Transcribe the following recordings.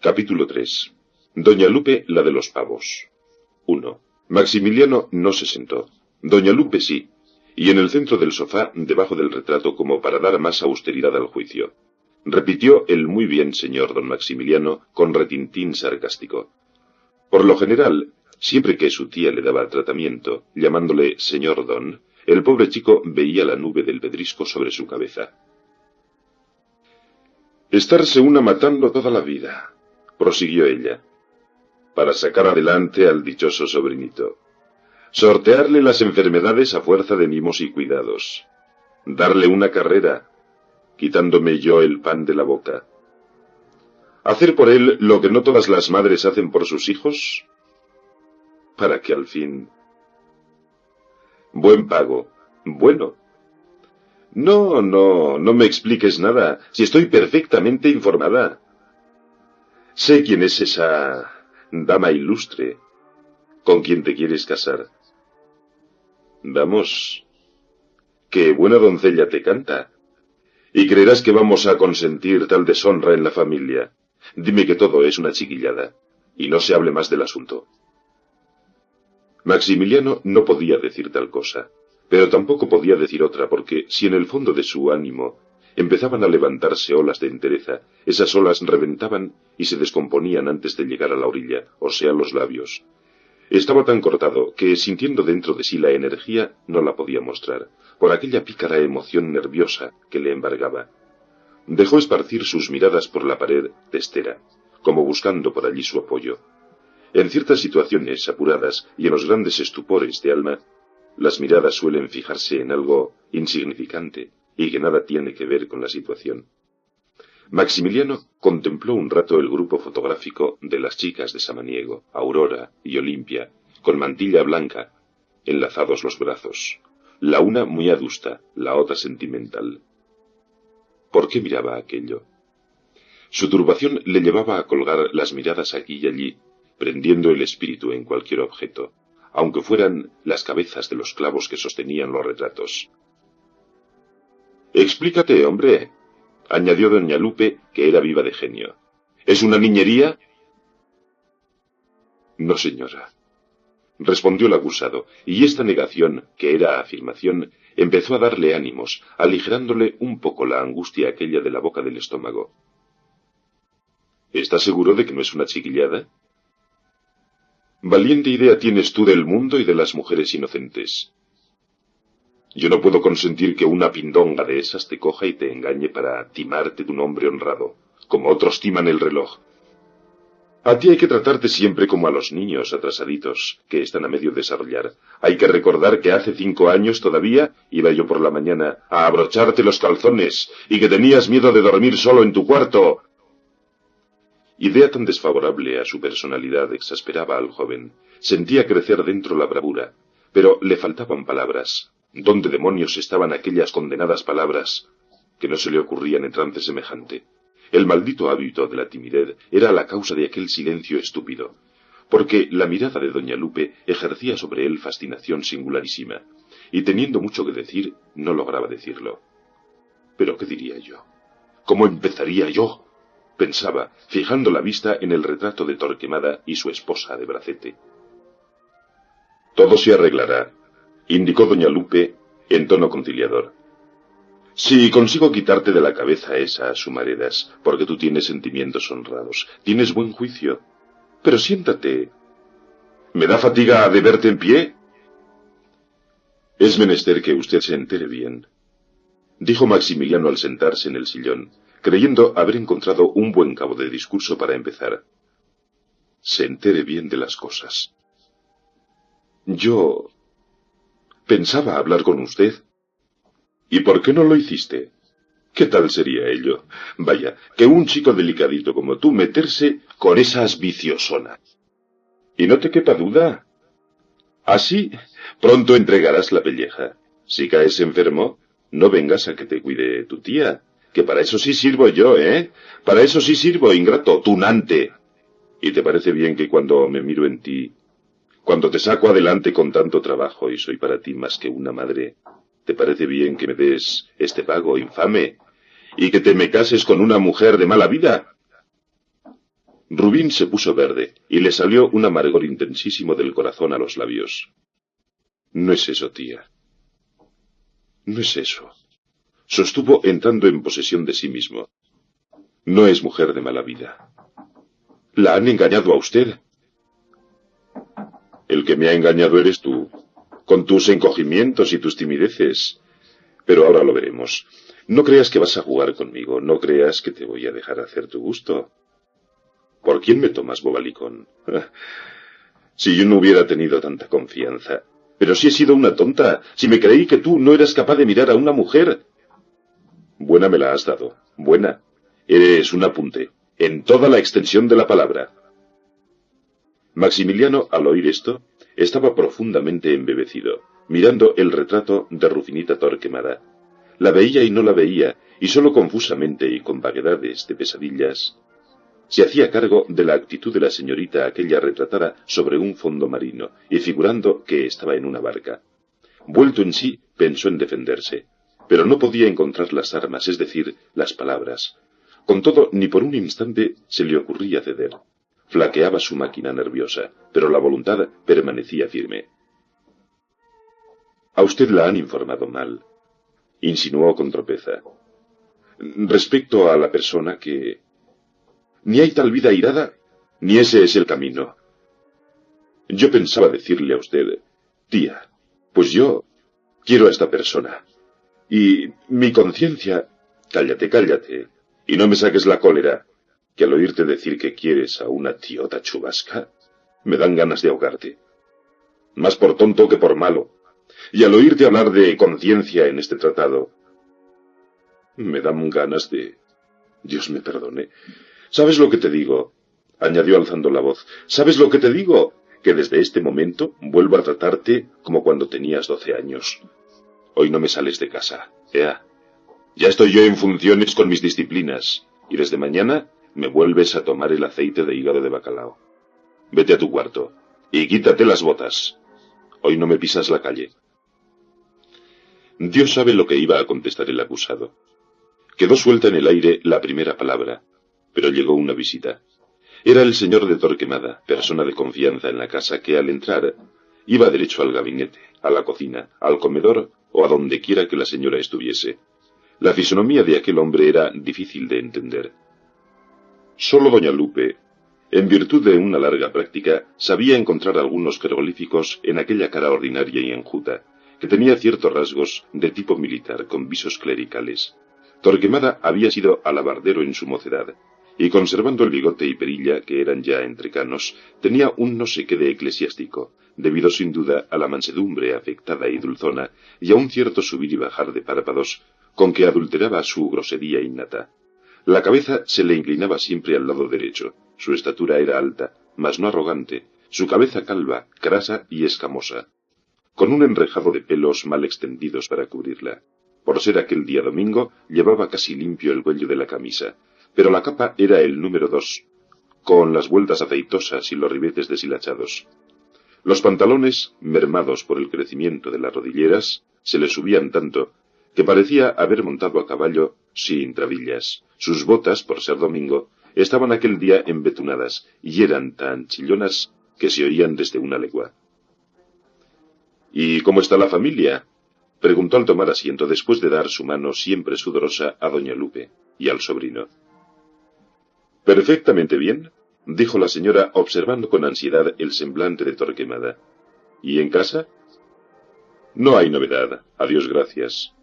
Capítulo 3. Doña Lupe, la de los pavos. 1. Maximiliano no se sentó. Doña Lupe sí, y en el centro del sofá, debajo del retrato, como para dar más austeridad al juicio. Repitió el muy bien señor don Maximiliano con retintín sarcástico. Por lo general, siempre que su tía le daba tratamiento, llamándole señor don, el pobre chico veía la nube del pedrisco sobre su cabeza. Estarse una matando toda la vida, prosiguió ella, para sacar adelante al dichoso sobrinito. Sortearle las enfermedades a fuerza de mimos y cuidados. Darle una carrera, quitándome yo el pan de la boca. Hacer por él lo que no todas las madres hacen por sus hijos, para que al fin... Buen pago. Bueno. No me expliques nada, si estoy perfectamente informada. Sé quién es esa dama ilustre con quien te quieres casar. Vamos, qué buena doncella te canta. ¿Y creerás que vamos a consentir tal deshonra en la familia? Dime que todo es una chiquillada, y no se hable más del asunto. Maximiliano no podía decir tal cosa, pero tampoco podía decir otra, porque si en el fondo de su ánimo empezaban a levantarse olas de entereza, esas olas reventaban y se descomponían antes de llegar a la orilla, o sea, los labios. Estaba tan cortado que, sintiendo dentro de sí la energía, no la podía mostrar, por aquella pícara emoción nerviosa que le embargaba. Dejó esparcir sus miradas por la pared testera, como buscando por allí su apoyo. En ciertas situaciones apuradas y en los grandes estupores de alma, las miradas suelen fijarse en algo insignificante y que nada tiene que ver con la situación. Maximiliano contempló un rato el grupo fotográfico de las chicas de Samaniego, Aurora y Olimpia, con mantilla blanca, enlazados los brazos, la una muy adusta, la otra sentimental. ¿Por qué miraba aquello? Su turbación le llevaba a colgar las miradas aquí y allí, prendiendo el espíritu en cualquier objeto, aunque fueran las cabezas de los clavos que sostenían los retratos. «Explícate, hombre», añadió doña Lupe, que era viva de genio. «¿Es una niñería?» «No, señora», respondió el acusado, y esta negación, que era afirmación, empezó a darle ánimos, aligerándole un poco la angustia aquella de la boca del estómago. «¿Estás seguro de que no es una chiquillada?» «Valiente idea tienes tú del mundo y de las mujeres inocentes. Yo no puedo consentir que una pindonga de esas te coja y te engañe para timarte de un hombre honrado, como otros timan el reloj. A ti hay que tratarte siempre como a los niños atrasaditos, que están a medio desarrollar. Hay que recordar que hace 5 años todavía iba yo por la mañana a abrocharte los calzones y que tenías miedo de dormir solo en tu cuarto». Idea tan desfavorable a su personalidad exasperaba al joven. Sentía crecer dentro la bravura, pero le faltaban palabras. ¿Dónde demonios estaban aquellas condenadas palabras? Que no se le ocurrían en trance semejante. El maldito hábito de la timidez era la causa de aquel silencio estúpido, porque la mirada de doña Lupe ejercía sobre él fascinación singularísima, y teniendo mucho que decir, no lograba decirlo. ¿Pero qué diría yo? ¿Cómo empezaría yo?, pensaba, fijando la vista en el retrato de Torquemada y su esposa de bracete. «Todo se arreglará», indicó doña Lupe en tono conciliador. «Si consigo quitarte de la cabeza esas humaredas, porque tú tienes sentimientos honrados, tienes buen juicio. Pero siéntate. ¿Me da fatiga de verte en pie?» «Es menester que usted se entere bien», dijo Maximiliano al sentarse en el sillón, creyendo haber encontrado un buen cabo de discurso para empezar. «Se entere bien de las cosas. Yo pensaba hablar con usted». «¿Y por qué no lo hiciste? ¿Qué tal sería ello? Vaya, que un chico delicadito como tú meterse con esas viciosonas. Y no te quepa duda. Así, pronto entregarás la pelleja. Si caes enfermo, no vengas a que te cuide tu tía, que para eso sí sirvo yo, ¿eh? Para eso sí sirvo, ingrato, tunante. ¿Y te parece bien que cuando me miro en ti, cuando te saco adelante con tanto trabajo y soy para ti más que una madre, te parece bien que me des este pago infame y que te me cases con una mujer de mala vida?» Rubín se puso verde y le salió un amargor intensísimo del corazón a los labios. No es eso, tía. No es eso, sostuvo entrando en posesión de sí mismo. No es mujer de mala vida. ¿La han engañado a usted? El que me ha engañado eres tú, con tus encogimientos y tus timideces. Pero ahora lo veremos. No creas que vas a jugar conmigo, no creas que te voy a dejar hacer tu gusto. ¿Por quién me tomas, bobalicón? Si yo no hubiera tenido tanta confianza. Pero si he sido una tonta, si me creí que tú no eras capaz de mirar a una mujer. Buena me la has dado, buena. Eres un apunte, en toda la extensión de la palabra. Maximiliano, al oír esto, estaba profundamente embebecido, mirando el retrato de Rufinita Torquemada. La veía y no la veía, y sólo confusamente y con vaguedades de pesadillas, se hacía cargo de la actitud de la señorita aquella retratada sobre un fondo marino, y figurando que estaba en una barca. Vuelto en sí, pensó en defenderse, pero no podía encontrar las armas, es decir, las palabras. Con todo, ni por un instante se le ocurría ceder. Flaqueaba su máquina nerviosa, pero la voluntad permanecía firme. A usted la han informado mal, insinuó con tropeza. Respecto a la persona que... Ni hay tal vida airada, ni ese es el camino. Yo pensaba decirle a usted, tía, pues yo quiero a esta persona. Y mi conciencia... Cállate, cállate, y no me saques la cólera, que al oírte decir que quieres a una tiota chubasca, me dan ganas de ahogarte. Más por tonto que por malo. Y al oírte hablar de conciencia en este tratado, me dan ganas de... Dios me perdone. ¿Sabes lo que te digo? Añadió alzando la voz. ¿Sabes lo que te digo? Que desde este momento vuelvo a tratarte como cuando tenías 12 años. Hoy no me sales de casa. Ya estoy yo en funciones con mis disciplinas, y desde mañana me vuelves a tomar el aceite de hígado de bacalao. Vete a tu cuarto, y quítate las botas. Hoy no me pisas la calle. Dios sabe lo que iba a contestar el acusado. Quedó suelta en el aire la primera palabra, pero llegó una visita. Era el señor de Torquemada, persona de confianza en la casa, que al entrar iba derecho al gabinete, a la cocina, al comedor o a donde quiera que la señora estuviese. La fisonomía de aquel hombre era difícil de entender. Sólo doña Lupe, en virtud de una larga práctica, sabía encontrar algunos jeroglíficos en aquella cara ordinaria y enjuta, que tenía ciertos rasgos de tipo militar con visos clericales. Torquemada había sido alabardero en su mocedad, y conservando el bigote y perilla, que eran ya entrecanos, tenía un no sé qué de eclesiástico, debido sin duda a la mansedumbre afectada y dulzona, y a un cierto subir y bajar de párpados, con que adulteraba su grosería innata. La cabeza se le inclinaba siempre al lado derecho, su estatura era alta, mas no arrogante, su cabeza calva, crasa y escamosa, con un enrejado de pelos mal extendidos para cubrirla. Por ser aquel día domingo, llevaba casi limpio el cuello de la camisa, pero la capa era el número 2, con las vueltas aceitosas y los ribetes deshilachados. Los pantalones, mermados por el crecimiento de las rodilleras, se le subían tanto que parecía haber montado a caballo sin trabillas. Sus botas, por ser domingo, estaban aquel día embetunadas y eran tan chillonas que se oían desde una legua. —¿Y cómo está la familia? —preguntó al tomar asiento después de dar su mano siempre sudorosa a doña Lupe y al sobrino. —Perfectamente bien —dijo la señora observando con ansiedad el semblante de Torquemada—. ¿Y en casa? No hay novedad, a Dios gracias.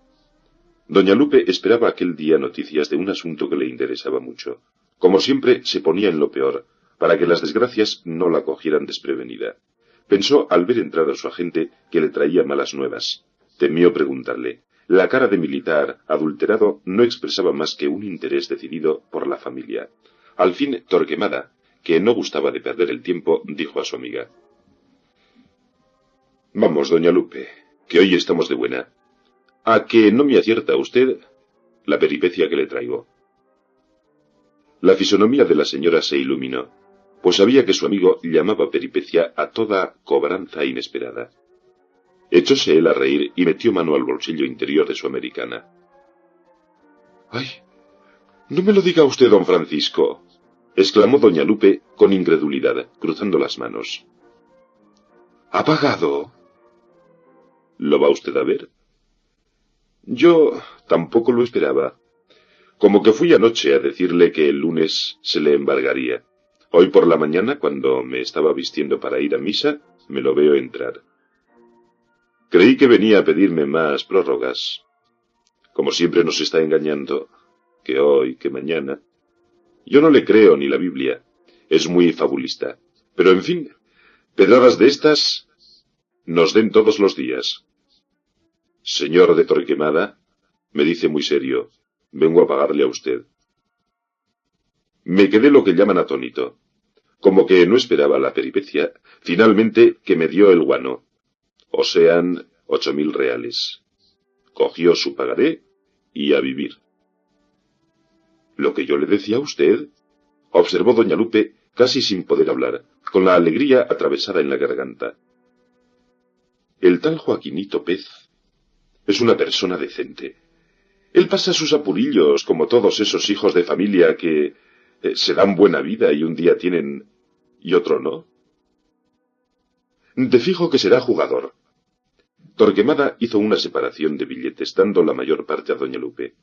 Doña Lupe esperaba aquel día noticias de un asunto que le interesaba mucho. Como siempre, se ponía en lo peor, para que las desgracias no la cogieran desprevenida. Pensó al ver entrar a su agente que le traía malas nuevas. Temió preguntarle. La cara de militar, adulterado, no expresaba más que un interés decidido por la familia. Al fin, Torquemada, que no gustaba de perder el tiempo, dijo a su amiga: —Vamos, doña Lupe, que hoy estamos de buena. ¿A que no me acierta usted la peripecia que le traigo? La fisonomía de la señora se iluminó, pues sabía que su amigo llamaba peripecia a toda cobranza inesperada. Echóse él a reír y metió mano al bolsillo interior de su americana. —¡Ay! No me lo diga usted, don Francisco. exclamó doña Lupe con incredulidad, cruzando las manos. ¿Ha pagado? ¿Lo va usted a ver? Yo tampoco lo esperaba. Como que fui anoche a decirle que el lunes se le embargaría. Hoy por la mañana, cuando me estaba vistiendo para ir a misa, me lo veo entrar. Creí que venía a pedirme más prórrogas. Como siempre nos está engañando, que hoy, que mañana. Yo no le creo ni la Biblia. Es muy fabulista. Pero en fin, pedradas de estas nos den todos los días. Señor de Torquemada, me dice muy serio, vengo a pagarle a usted. Me quedé lo que llaman atónito. Como que no esperaba la peripecia, finalmente que me dio el guano. O sean 8.000 reales. Cogió su pagaré y a vivir. Lo que yo le decía a usted, observó doña Lupe, casi sin poder hablar, con la alegría atravesada en la garganta. El tal Joaquinito Pez es una persona decente. Él pasa sus apurillos como todos esos hijos de familia que se dan buena vida y un día tienen y otro no. Te fijo que será jugador. Torquemada hizo una separación de billetes, dando la mayor parte a doña Lupe.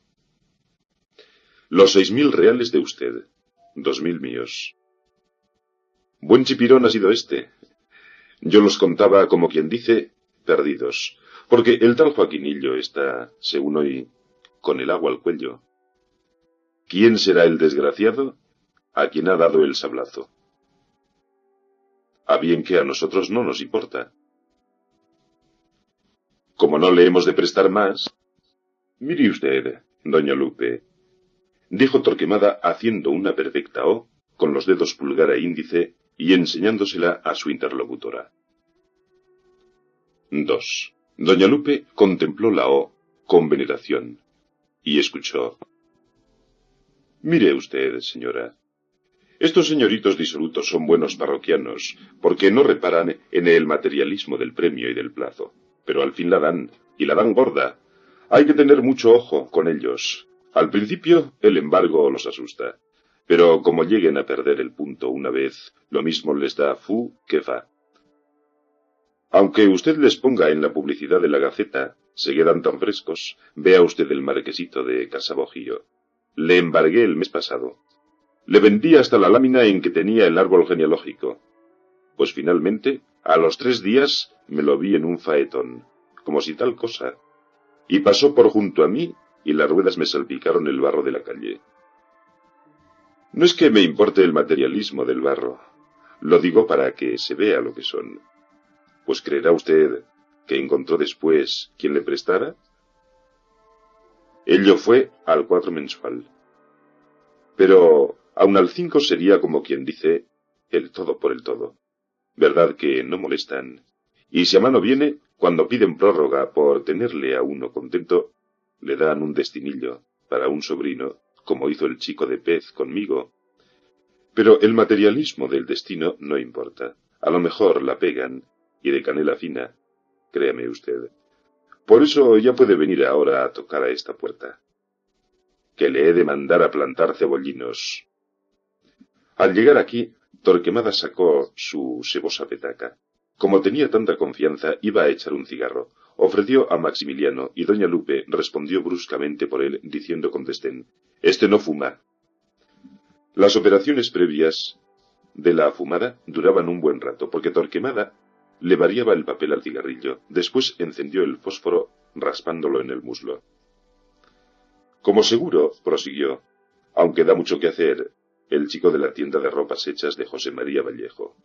Los 6.000 reales de usted, 2.000 míos. Buen chipirón ha sido este. Yo los contaba, como quien dice, perdidos, porque el tal Joaquinillo está, según hoy, con el agua al cuello. ¿Quién será el desgraciado? A quien ha dado el sablazo. A bien que a nosotros no nos importa. Como no le hemos de prestar más... Mire usted, doña Lupe, dijo Torquemada haciendo una perfecta O con los dedos pulgar e índice y enseñándosela a su interlocutora. 2. Doña Lupe contempló la O con veneración y escuchó. Mire usted, señora, estos señoritos disolutos son buenos parroquianos, porque no reparan en el materialismo del premio y del plazo, pero al fin la dan, y la dan gorda. Hay que tener mucho ojo con ellos. Al principio el embargo los asusta, pero como lleguen a perder el punto una vez, lo mismo les da fu que fa. Aunque usted les ponga en la publicidad de la Gaceta, se quedan tan frescos, vea usted el marquesito de Casabojío. Le embargué el mes pasado. Le vendí hasta la lámina en que tenía el árbol genealógico. Pues finalmente, a los 3 días, me lo vi en un faetón, como si tal cosa. Y pasó por junto a mí, y las ruedas me salpicaron el barro de la calle. No es que me importe el materialismo del barro. Lo digo para que se vea lo que son. Pues creerá usted que encontró después quien le prestara. Ello fue al 4 mensual. Pero aun al 5 sería como quien dice el todo por el todo. Verdad que no molestan. Y si a mano viene, cuando piden prórroga por tenerle a uno contento, le dan un destinillo para un sobrino, como hizo el chico de Pez conmigo. Pero el materialismo del destino no importa. A lo mejor la pegan, y de canela fina, créame usted. Por eso ya puede venir ahora a tocar a esta puerta. Que le he de mandar a plantar cebollinos. Al llegar aquí, Torquemada sacó su sebosa petaca. Como tenía tanta confianza, iba a echar un cigarro. Ofreció a Maximiliano, y doña Lupe respondió bruscamente por él, diciendo con desdén, «Este no fuma». Las operaciones previas de la fumada duraban un buen rato, porque Torquemada le variaba el papel al cigarrillo. Después encendió el fósforo, raspándolo en el muslo. Como seguro, prosiguió, aunque da mucho que hacer, el chico de la tienda de ropas hechas de José María Vallejo.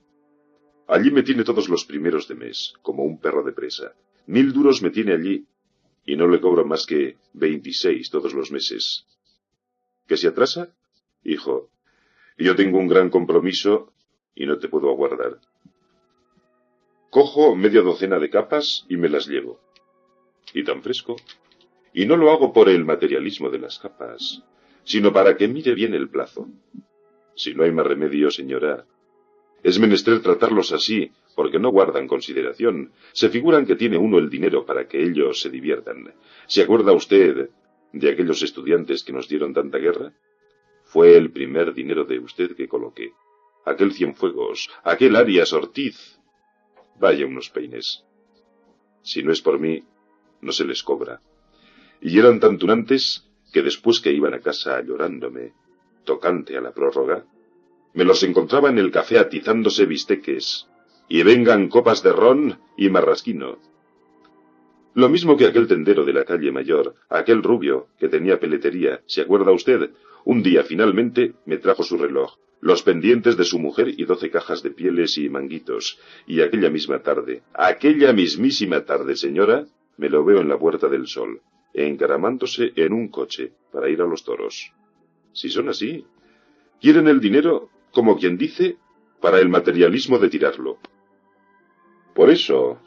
Allí me tiene todos los primeros de mes, como un perro de presa. 1.000 duros me tiene allí, y no le cobro más que 26 todos los meses. ¿Que se atrasa? Hijo, yo tengo un gran compromiso y no te puedo aguardar. Cojo media docena de capas y me las llevo. Y tan fresco. Y no lo hago por el materialismo de las capas, sino para que mire bien el plazo. Si no hay más remedio, señora, es menester tratarlos así, porque no guardan consideración. Se figuran que tiene uno el dinero para que ellos se diviertan. ¿Se acuerda usted de aquellos estudiantes que nos dieron tanta guerra? Fue el primer dinero de usted que coloqué. Aquel Cienfuegos, aquel Arias Ortiz. Vaya unos peines. Si no es por mí, no se les cobra. Y eran tan tunantes que después que iban a casa llorándome, tocante a la prórroga, me los encontraba en el café atizándose bisteques, y vengan copas de ron y marrasquino. Lo mismo que aquel tendero de la calle Mayor, aquel rubio que tenía peletería, ¿se acuerda usted? Un día finalmente me trajo su reloj, los pendientes de su mujer y 12 cajas de pieles y manguitos, y aquella mismísima tarde, señora, me lo veo en la Puerta del Sol, encaramándose en un coche para ir a los toros. Si son así, quieren el dinero, como quien dice, para el materialismo de tirarlo. Por eso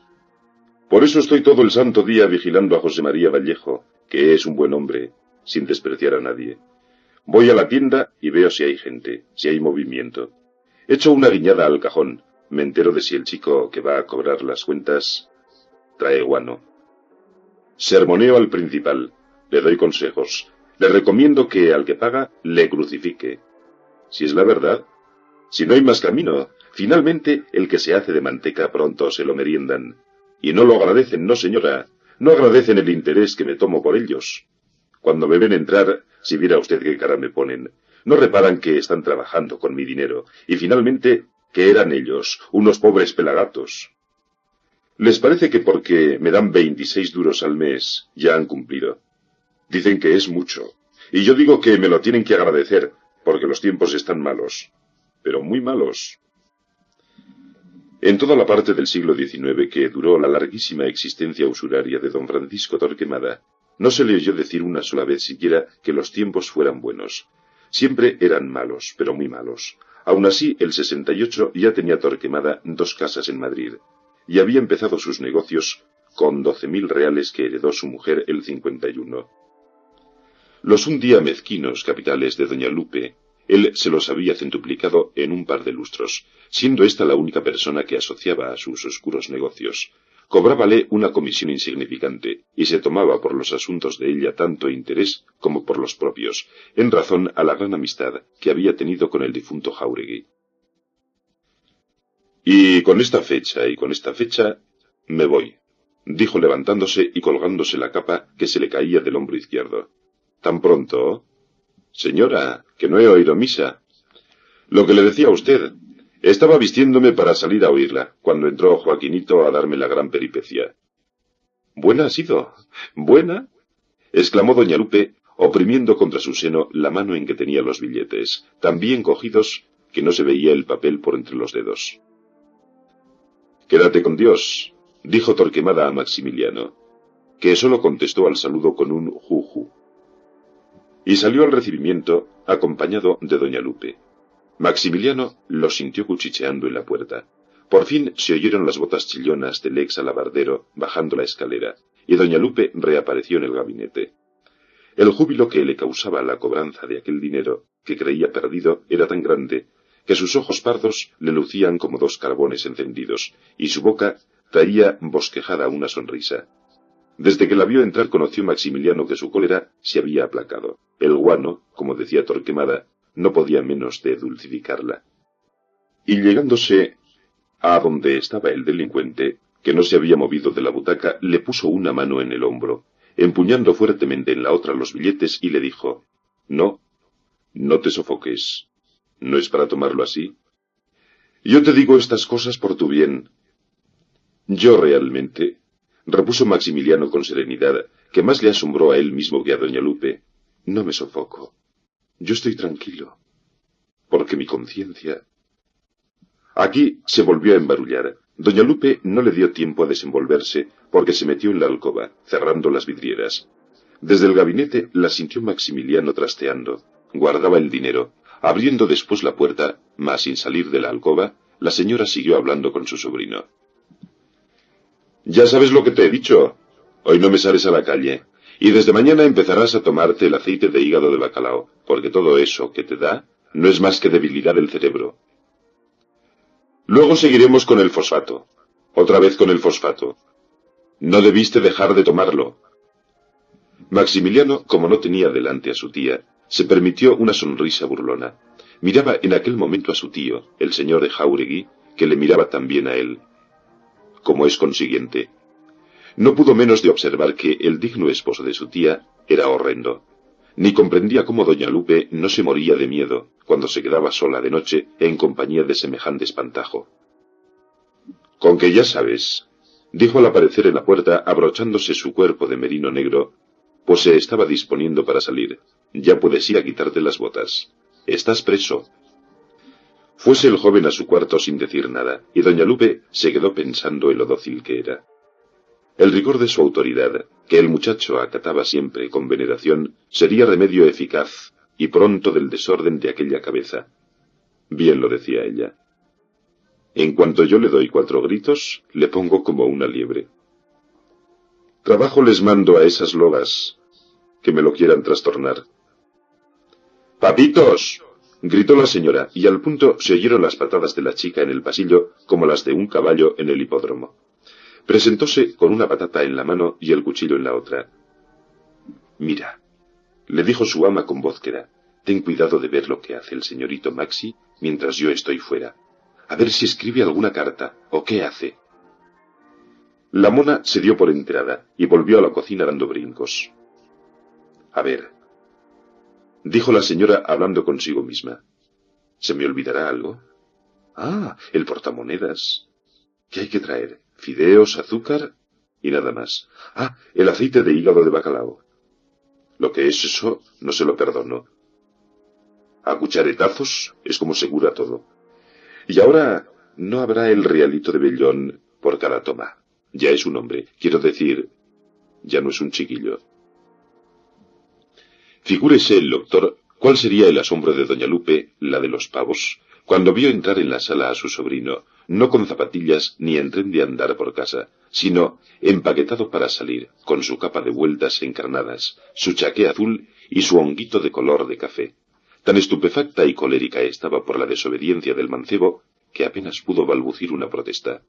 estoy todo el santo día vigilando a José María Vallejo, que es un buen hombre, sin despreciar a nadie. Voy a la tienda y veo si hay gente, si hay movimiento. Echo una guiñada al cajón, me entero de si el chico que va a cobrar las cuentas trae guano. Sermoneo al principal, le doy consejos, le recomiendo que al que paga le crucifique. Si es la verdad, si no hay más camino, finalmente el que se hace de manteca pronto se lo meriendan. Y no lo agradecen, no señora, no agradecen el interés que me tomo por ellos. Cuando me ven entrar, si viera usted qué cara me ponen, no reparan que están trabajando con mi dinero, y finalmente que eran ellos, unos pobres pelagatos. Les parece que porque me dan 26 duros al mes, ya han cumplido. Dicen que es mucho, y yo digo que me lo tienen que agradecer, porque los tiempos están malos, pero muy malos. En toda la parte del siglo XIX que duró la larguísima existencia usuraria de don Francisco Torquemada, no se le oyó decir una sola vez siquiera que los tiempos fueran buenos. Siempre eran malos, pero muy malos. Aun así, el 68 ya tenía Torquemada 2 casas en Madrid, y había empezado sus negocios con 12.000 reales que heredó su mujer el 51. Los un día mezquinos capitales de doña Lupe, él se los había centuplicado en un par de lustros, siendo ésta la única persona que asociaba a sus oscuros negocios. Cobrábale una comisión insignificante, y se tomaba por los asuntos de ella tanto interés como por los propios, en razón a la gran amistad que había tenido con el difunto Jáuregui. Y con esta fecha, me voy, dijo levantándose y colgándose la capa que se le caía del hombro izquierdo. ¿Tan pronto? Señora, que no he oído misa. Lo que le decía a usted. Estaba vistiéndome para salir a oírla, cuando entró Joaquinito a darme la gran peripecia. ¿Buena ha sido? ¿Buena? Exclamó doña Lupe, oprimiendo contra su seno la mano en que tenía los billetes, tan bien cogidos que no se veía el papel por entre los dedos. Quédate con Dios, dijo Torquemada a Maximiliano, que sólo contestó al saludo con un juju. Y salió al recibimiento, acompañado de doña Lupe. Maximiliano lo sintió cuchicheando en la puerta. Por fin se oyeron las botas chillonas del ex alabardero bajando la escalera, y doña Lupe reapareció en el gabinete. El júbilo que le causaba la cobranza de aquel dinero, que creía perdido, era tan grande, que sus ojos pardos le lucían como 2 carbones encendidos, y su boca traía bosquejada una sonrisa. Desde que la vio entrar conoció Maximiliano que su cólera se había aplacado. El guano, como decía Torquemada, no podía menos de dulcificarla. Y llegándose a donde estaba el delincuente, que no se había movido de la butaca, le puso una mano en el hombro, empuñando fuertemente en la otra los billetes, y le dijo: No te sofoques. ¿No es para tomarlo así? Yo te digo estas cosas por tu bien. Yo realmente, repuso Maximiliano con serenidad, que más le asombró a él mismo que a doña Lupe, no me sofoco. Yo estoy tranquilo, porque mi conciencia... Aquí se volvió a embarullar. Doña Lupe no le dio tiempo a desenvolverse, porque se metió en la alcoba, cerrando las vidrieras. Desde el gabinete la sintió Maximiliano trasteando. Guardaba el dinero. Abriendo después la puerta, mas sin salir de la alcoba, la señora siguió hablando con su sobrino. Ya sabes lo que te he dicho. Hoy no me sales a la calle. Y desde mañana empezarás a tomarte el aceite de hígado de bacalao, porque todo eso que te da no es más que debilidad del cerebro. Luego seguiremos con el fosfato. Otra vez con el fosfato. No debiste dejar de tomarlo. Maximiliano, como no tenía delante a su tía, Se permitió una sonrisa burlona. Miraba en aquel momento a su tío, el señor de Jáuregui, que le miraba también a él. Como es consiguiente, no pudo menos de observar que el digno esposo de su tía era horrendo. Ni comprendía cómo doña Lupe no se moría de miedo cuando se quedaba sola de noche en compañía de semejante espantajo. «Con que ya sabes», dijo al aparecer en la puerta abrochándose su cuerpo de merino negro, pues se estaba disponiendo para salir. «Ya puedes ir a quitarte las botas. Estás preso». Fuese el joven a su cuarto sin decir nada, y doña Lupe se quedó pensando en lo dócil que era. El rigor de su autoridad, que el muchacho acataba siempre con veneración, sería remedio eficaz y pronto del desorden de aquella cabeza. Bien lo decía ella. En cuanto yo le doy 4 gritos, le pongo como una liebre. Trabajo les mando a esas lobas que me lo quieran trastornar. ¡Papitos!, gritó la señora, y al punto se oyeron las patadas de la chica en el pasillo como las de un caballo en el hipódromo. Presentóse con una patata en la mano y el cuchillo en la otra. «Mira», le dijo su ama con voz queda, «ten cuidado de ver lo que hace el señorito Maxi mientras yo estoy fuera. A ver si escribe alguna carta, o qué hace». La mona se dio por enterada y volvió a la cocina dando brincos. «A ver», dijo la señora hablando consigo misma, «¿se me olvidará algo? Ah, el portamonedas. ¿Qué hay que traer? Fideos, azúcar y nada más. Ah, el aceite de hígado de bacalao. Lo que es eso no se lo perdono. A cucharetazos es como segura todo. Y ahora no habrá el realito de vellón por cada toma. Ya es un hombre, quiero decir, ya no es un chiquillo». Figúrese el doctor cuál sería el asombro de doña Lupe, la de los pavos, cuando vio entrar en la sala a su sobrino, no con zapatillas ni en tren de andar por casa, sino empaquetado para salir, con su capa de vueltas encarnadas, su chaqué azul y su honguito de color de café. Tan estupefacta y colérica estaba por la desobediencia del mancebo, que apenas pudo balbucir una protesta.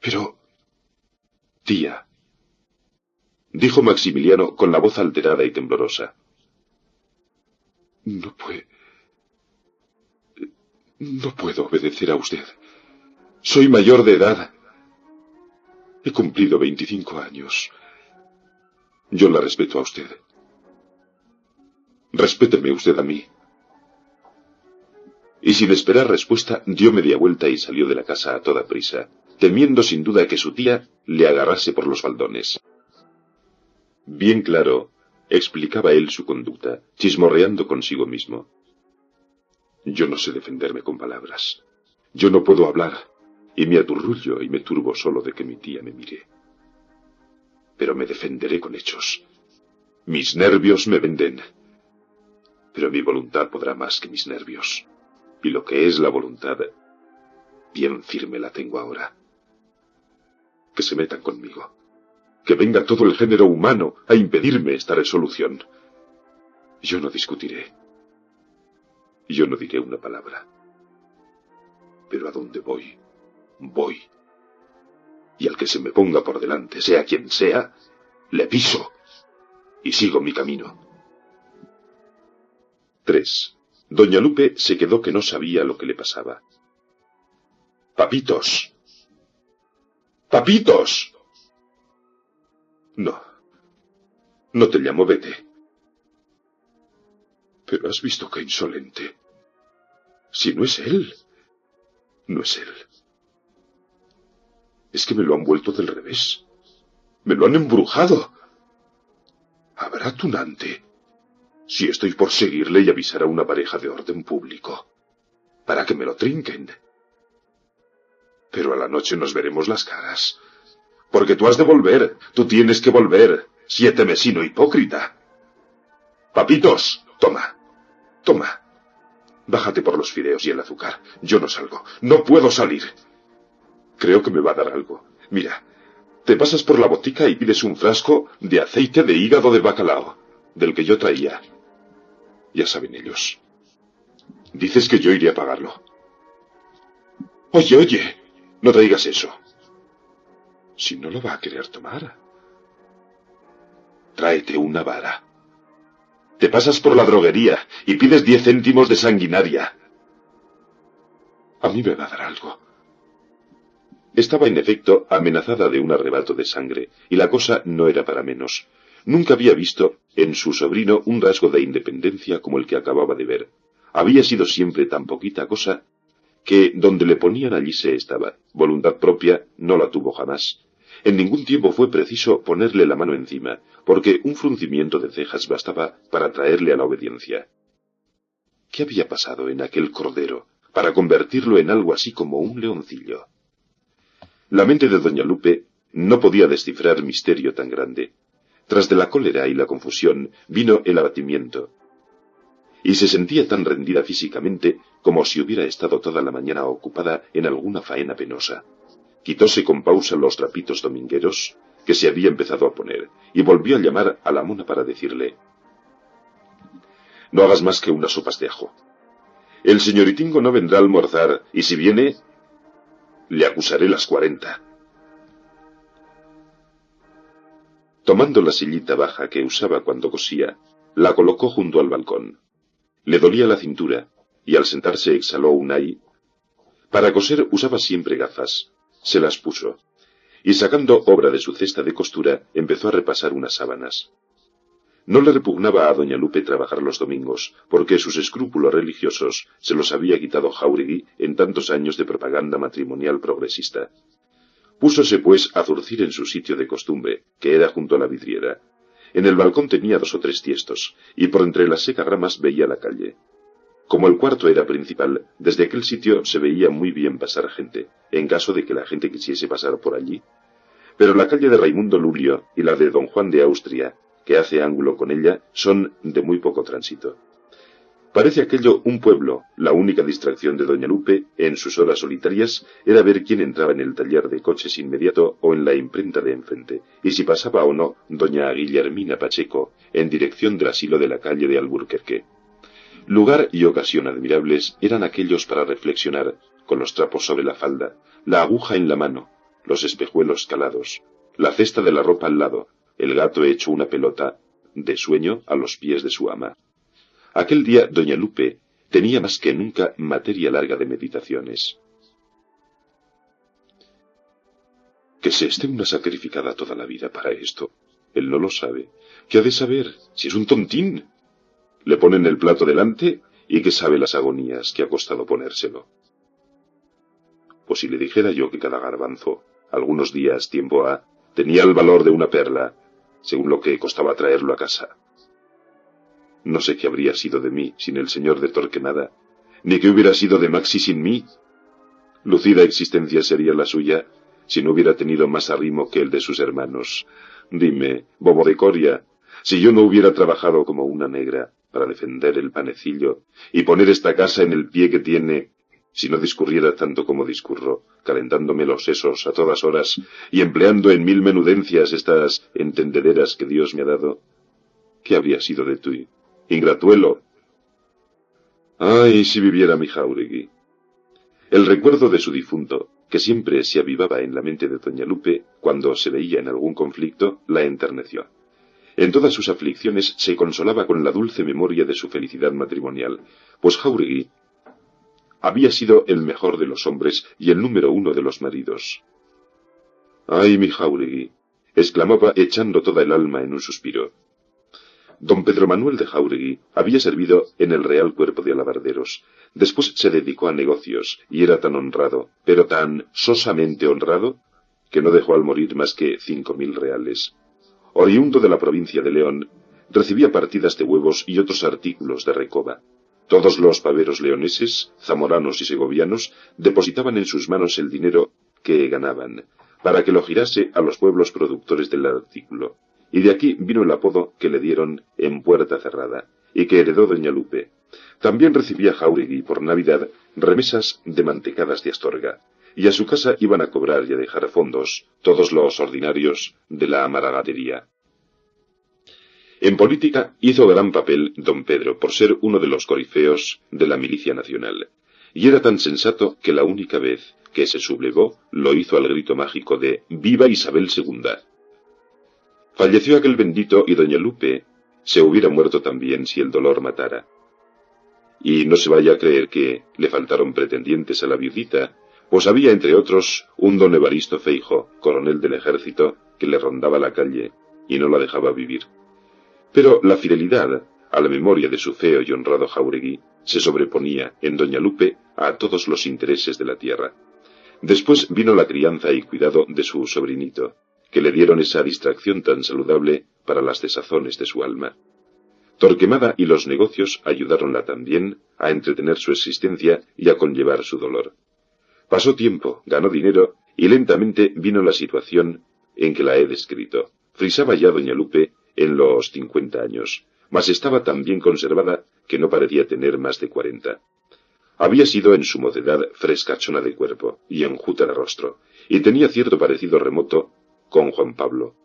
Pero... tía, dijo Maximiliano con la voz alterada y temblorosa. No puedo obedecer a usted. Soy mayor de edad. He cumplido 25 años. Yo la respeto a usted. Respéteme usted a mí. Y sin esperar respuesta, dio media vuelta y salió de la casa a toda prisa, temiendo sin duda que su tía le agarrase por los faldones. Bien claro, explicaba él su conducta, chismorreando consigo mismo. Yo no sé defenderme con palabras. Yo no puedo hablar, y me aturrullo y me turbo solo de que mi tía me mire. Pero me defenderé con hechos. Mis nervios me venden. Pero mi voluntad podrá más que mis nervios. Y lo que es la voluntad, bien firme la tengo ahora. Que se metan conmigo. Que venga todo el género humano a impedirme esta resolución. Yo no discutiré. Yo no diré una palabra. Pero a dónde voy, voy. Y al que se me ponga por delante, sea quien sea, le piso y sigo mi camino. 3. Doña Lupe se quedó que no sabía lo que le pasaba. ¡Papitos! ¡Papitos! No. No te llamo, vete. Pero has visto qué insolente. Si no es él, no es él. Es que me lo han vuelto del revés. Me lo han embrujado. Habrá tunante. Si estoy por seguirle y avisar a una pareja de orden público, para que me lo trinquen. Pero a la noche nos veremos las caras. Porque tú has de volver, tú tienes que volver, siete mesino hipócrita. Papitos, toma, toma. Bájate por los fideos y el azúcar. Yo no salgo, no puedo salir. Creo que me va a dar algo. Mira, te pasas por la botica y pides un frasco de aceite de hígado de bacalao, del que yo traía. Ya saben ellos. Dices que yo iré a pagarlo. Oye, no traigas eso. Si no lo va a querer tomar. Tráete una vara. Te pasas por la droguería y pides 10 céntimos de sanguinaria. A mí me va a dar algo. Estaba en efecto amenazada de un arrebato de sangre, y la cosa no era para menos. Nunca había visto en su sobrino un rasgo de independencia como el que acababa de ver. Había sido siempre tan poquita cosa que donde le ponían allí se estaba. Voluntad propia no la tuvo jamás. En ningún tiempo fue preciso ponerle la mano encima, porque un fruncimiento de cejas bastaba para traerle a la obediencia. ¿Qué había pasado en aquel cordero para convertirlo en algo así como un leoncillo? La mente de doña Lupe no podía descifrar misterio tan grande. Tras de la cólera y la confusión vino el abatimiento, y se sentía tan rendida físicamente como si hubiera estado toda la mañana ocupada en alguna faena penosa. Quitóse con pausa los trapitos domingueros que se había empezado a poner, y volvió a llamar a la mona para decirle: «No hagas más que unas sopas de ajo. El señoritingo no vendrá a almorzar, y si viene, le acusaré las 40». Tomando la sillita baja que usaba cuando cosía, la colocó junto al balcón. Le dolía la cintura, y al sentarse exhaló un ay. Para coser usaba siempre gafas. Se las puso, y sacando obra de su cesta de costura, empezó a repasar unas sábanas. No le repugnaba a doña Lupe trabajar los domingos, porque sus escrúpulos religiosos se los había quitado Jáuregui en tantos años de propaganda matrimonial progresista. Púsose pues a zurcir en su sitio de costumbre, que era junto a la vidriera. En el balcón tenía 2 o 3 tiestos, y por entre las secas ramas veía la calle. Como el cuarto era principal, desde aquel sitio se veía muy bien pasar gente, en caso de que la gente quisiese pasar por allí. Pero la calle de Raimundo Lulio y la de don Juan de Austria, que hace ángulo con ella, son de muy poco tránsito. Parece aquello un pueblo. La única distracción de doña Lupe, en sus horas solitarias, era ver quién entraba en el taller de coches inmediato o en la imprenta de enfrente, y si pasaba o no doña Guillermina Pacheco, en dirección del asilo de la calle de Alburquerque. Lugar y ocasión admirables eran aquellos para reflexionar, con los trapos sobre la falda, la aguja en la mano, los espejuelos calados, la cesta de la ropa al lado, el gato hecho una pelota de sueño a los pies de su ama. Aquel día doña Lupe tenía más que nunca materia larga de meditaciones. Que se esté una sacrificada toda la vida para esto. Él no lo sabe. ¿Qué ha de saber? Si es un tontín. Le ponen el plato delante y que sabe las agonías que ha costado ponérselo. Pues si le dijera yo que cada garbanzo, algunos días, tiempo ha, tenía el valor de una perla, según lo que costaba traerlo a casa. No sé qué habría sido de mí sin el señor de Torquemada, ni qué hubiera sido de Maxi sin mí. Lucida existencia sería la suya si no hubiera tenido más arrimo que el de sus hermanos. Dime, bobo de Coria, si yo no hubiera trabajado como una negra para defender el panecillo y poner esta casa en el pie que tiene, si no discurriera tanto como discurro, calentándome los sesos a todas horas y empleando en 1000 menudencias estas entendederas que Dios me ha dado, ¿qué habría sido de tú? Ingratuelo. Ay, si viviera mi Jáuregui. El recuerdo de su difunto, que siempre se avivaba en la mente de doña Lupe cuando se veía en algún conflicto, la enterneció. En todas sus aflicciones se consolaba con la dulce memoria de su felicidad matrimonial, pues Jáuregui había sido el mejor de los hombres y el número 1 de los maridos. Ay, mi Jáuregui, exclamaba echando toda el alma en un suspiro. Don Pedro Manuel de Jáuregui había servido en el Real Cuerpo de Alabarderos. Después se dedicó a negocios, y era tan honrado, pero tan sosamente honrado, que no dejó al morir más que 5000 reales. Oriundo de la provincia de León, recibía partidas de huevos y otros artículos de recoba. Todos los paveros leoneses, zamoranos y segovianos depositaban en sus manos el dinero que ganaban, para que lo girase a los pueblos productores del artículo. Y de aquí vino el apodo que le dieron en Puerta Cerrada, y que heredó doña Lupe. También recibía Jáuregui por Navidad remesas de mantecadas de Astorga, y a su casa iban a cobrar y a dejar fondos todos los ordinarios de la amaragatería. En política hizo gran papel don Pedro por ser uno de los corifeos de la milicia nacional, y era tan sensato que la única vez que se sublevó lo hizo al grito mágico de «¡Viva Isabel II!». Falleció aquel bendito y doña Lupe se hubiera muerto también si el dolor matara. Y no se vaya a creer que le faltaron pretendientes a la viudita, pues había entre otros un don Evaristo Feijo, coronel del ejército, que le rondaba la calle y no la dejaba vivir. Pero la fidelidad a la memoria de su feo y honrado Jáuregui se sobreponía en doña Lupe a todos los intereses de la tierra. Después vino la crianza y cuidado de su sobrinito, que le dieron esa distracción tan saludable para las desazones de su alma. Torquemada y los negocios ayudáronla también a entretener su existencia y a conllevar su dolor. Pasó tiempo, ganó dinero y lentamente vino la situación en que la he descrito. Frisaba ya doña Lupe en los 50 años, mas estaba tan bien conservada que no parecía tener más de 40. Había sido en su mocedad frescachona de cuerpo y enjuta de rostro, y tenía cierto parecido remoto con Juan Pablo.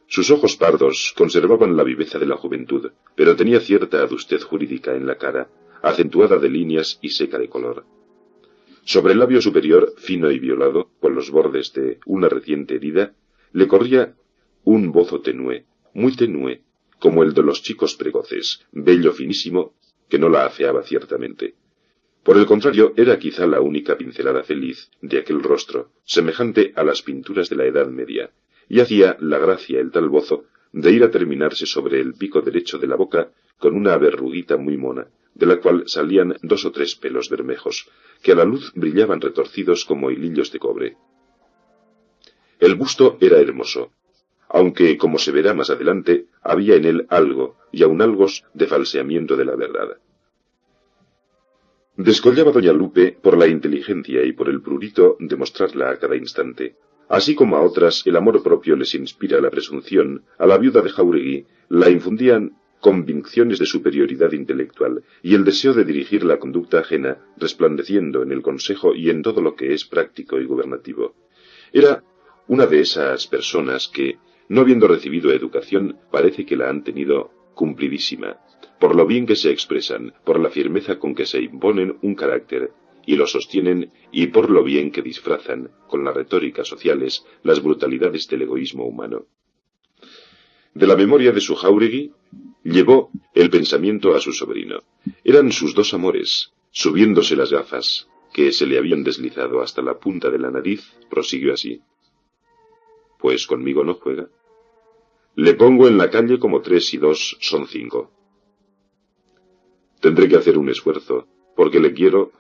Sus ojos pardos conservaban la viveza de la juventud, pero tenía cierta adustez jurídica en la cara, acentuada de líneas y seca de color. Sobre el labio superior, fino y violado, con los bordes de una reciente herida, le corría un bozo tenue, muy tenue, como el de los chicos precoces, bello finísimo, que no la afeaba ciertamente. Por el contrario, era quizá la única pincelada feliz de aquel rostro, semejante a las pinturas de la Edad Media, y hacía la gracia el tal bozo de ir a terminarse sobre el pico derecho de la boca con una verruguita muy mona, de la cual salían 2 o 3 pelos bermejos, que a la luz brillaban retorcidos como hilillos de cobre. El busto era hermoso, aunque, como se verá más adelante, había en él algo, y aun algos, de falseamiento de la verdad. Descollaba doña Lupe por la inteligencia y por el prurito de mostrarla a cada instante. Así como a otras el amor propio les inspira la presunción, a la viuda de Jáuregui la infundían convicciones de superioridad intelectual y el deseo de dirigir la conducta ajena, resplandeciendo en el consejo y en todo lo que es práctico y gubernativo. Era una de esas personas que, no habiendo recibido educación, parece que la han tenido cumplidísima, por lo bien que se expresan, por la firmeza con que se imponen un carácter y lo sostienen, y por lo bien que disfrazan, con las retóricas sociales, las brutalidades del egoísmo humano. De la memoria de su Jáuregui llevó el pensamiento a su sobrino. Eran sus 2 amores. Subiéndose las gafas, que se le habían deslizado hasta la punta de la nariz, prosiguió así. Pues conmigo no juega. Le pongo en la calle como 3 y 2 son 5. Tendré que hacer un esfuerzo, porque le quiero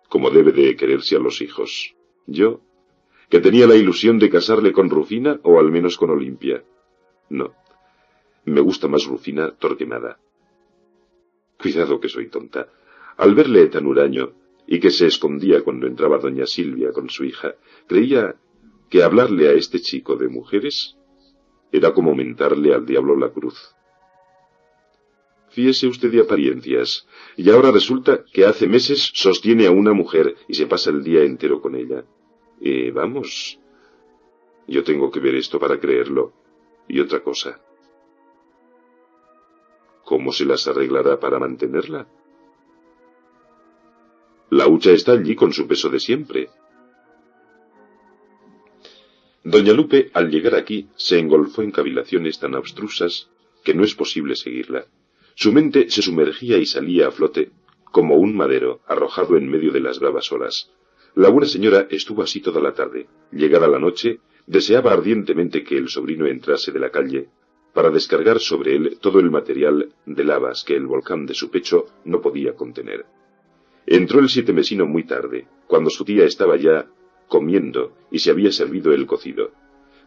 como debe de quererse a los hijos. Yo, que tenía la ilusión de casarle con Rufina o al menos con Olimpia. No, me gusta más Rufina Torquemada. Cuidado que soy tonta. Al verle tan huraño y que se escondía cuando entraba doña Silvia con su hija, creía que hablarle a este chico de mujeres era como mentarle al diablo la cruz. Fíese usted de apariencias, y ahora resulta que hace meses sostiene a una mujer y se pasa el día entero con ella. Vamos, yo tengo que ver esto para creerlo. Y otra cosa. ¿Cómo se las arreglará para mantenerla? La hucha está allí con su peso de siempre. Doña Lupe, al llegar aquí, se engolfó en cavilaciones tan abstrusas que no es posible seguirla. Su mente se sumergía y salía a flote como un madero arrojado en medio de las bravas olas. La buena señora estuvo así toda la tarde. Llegada la noche, deseaba ardientemente que el sobrino entrase de la calle para descargar sobre él todo el material de lavas que el volcán de su pecho no podía contener. Entró el sietemesino muy tarde, cuando su tía estaba ya comiendo y se había servido el cocido.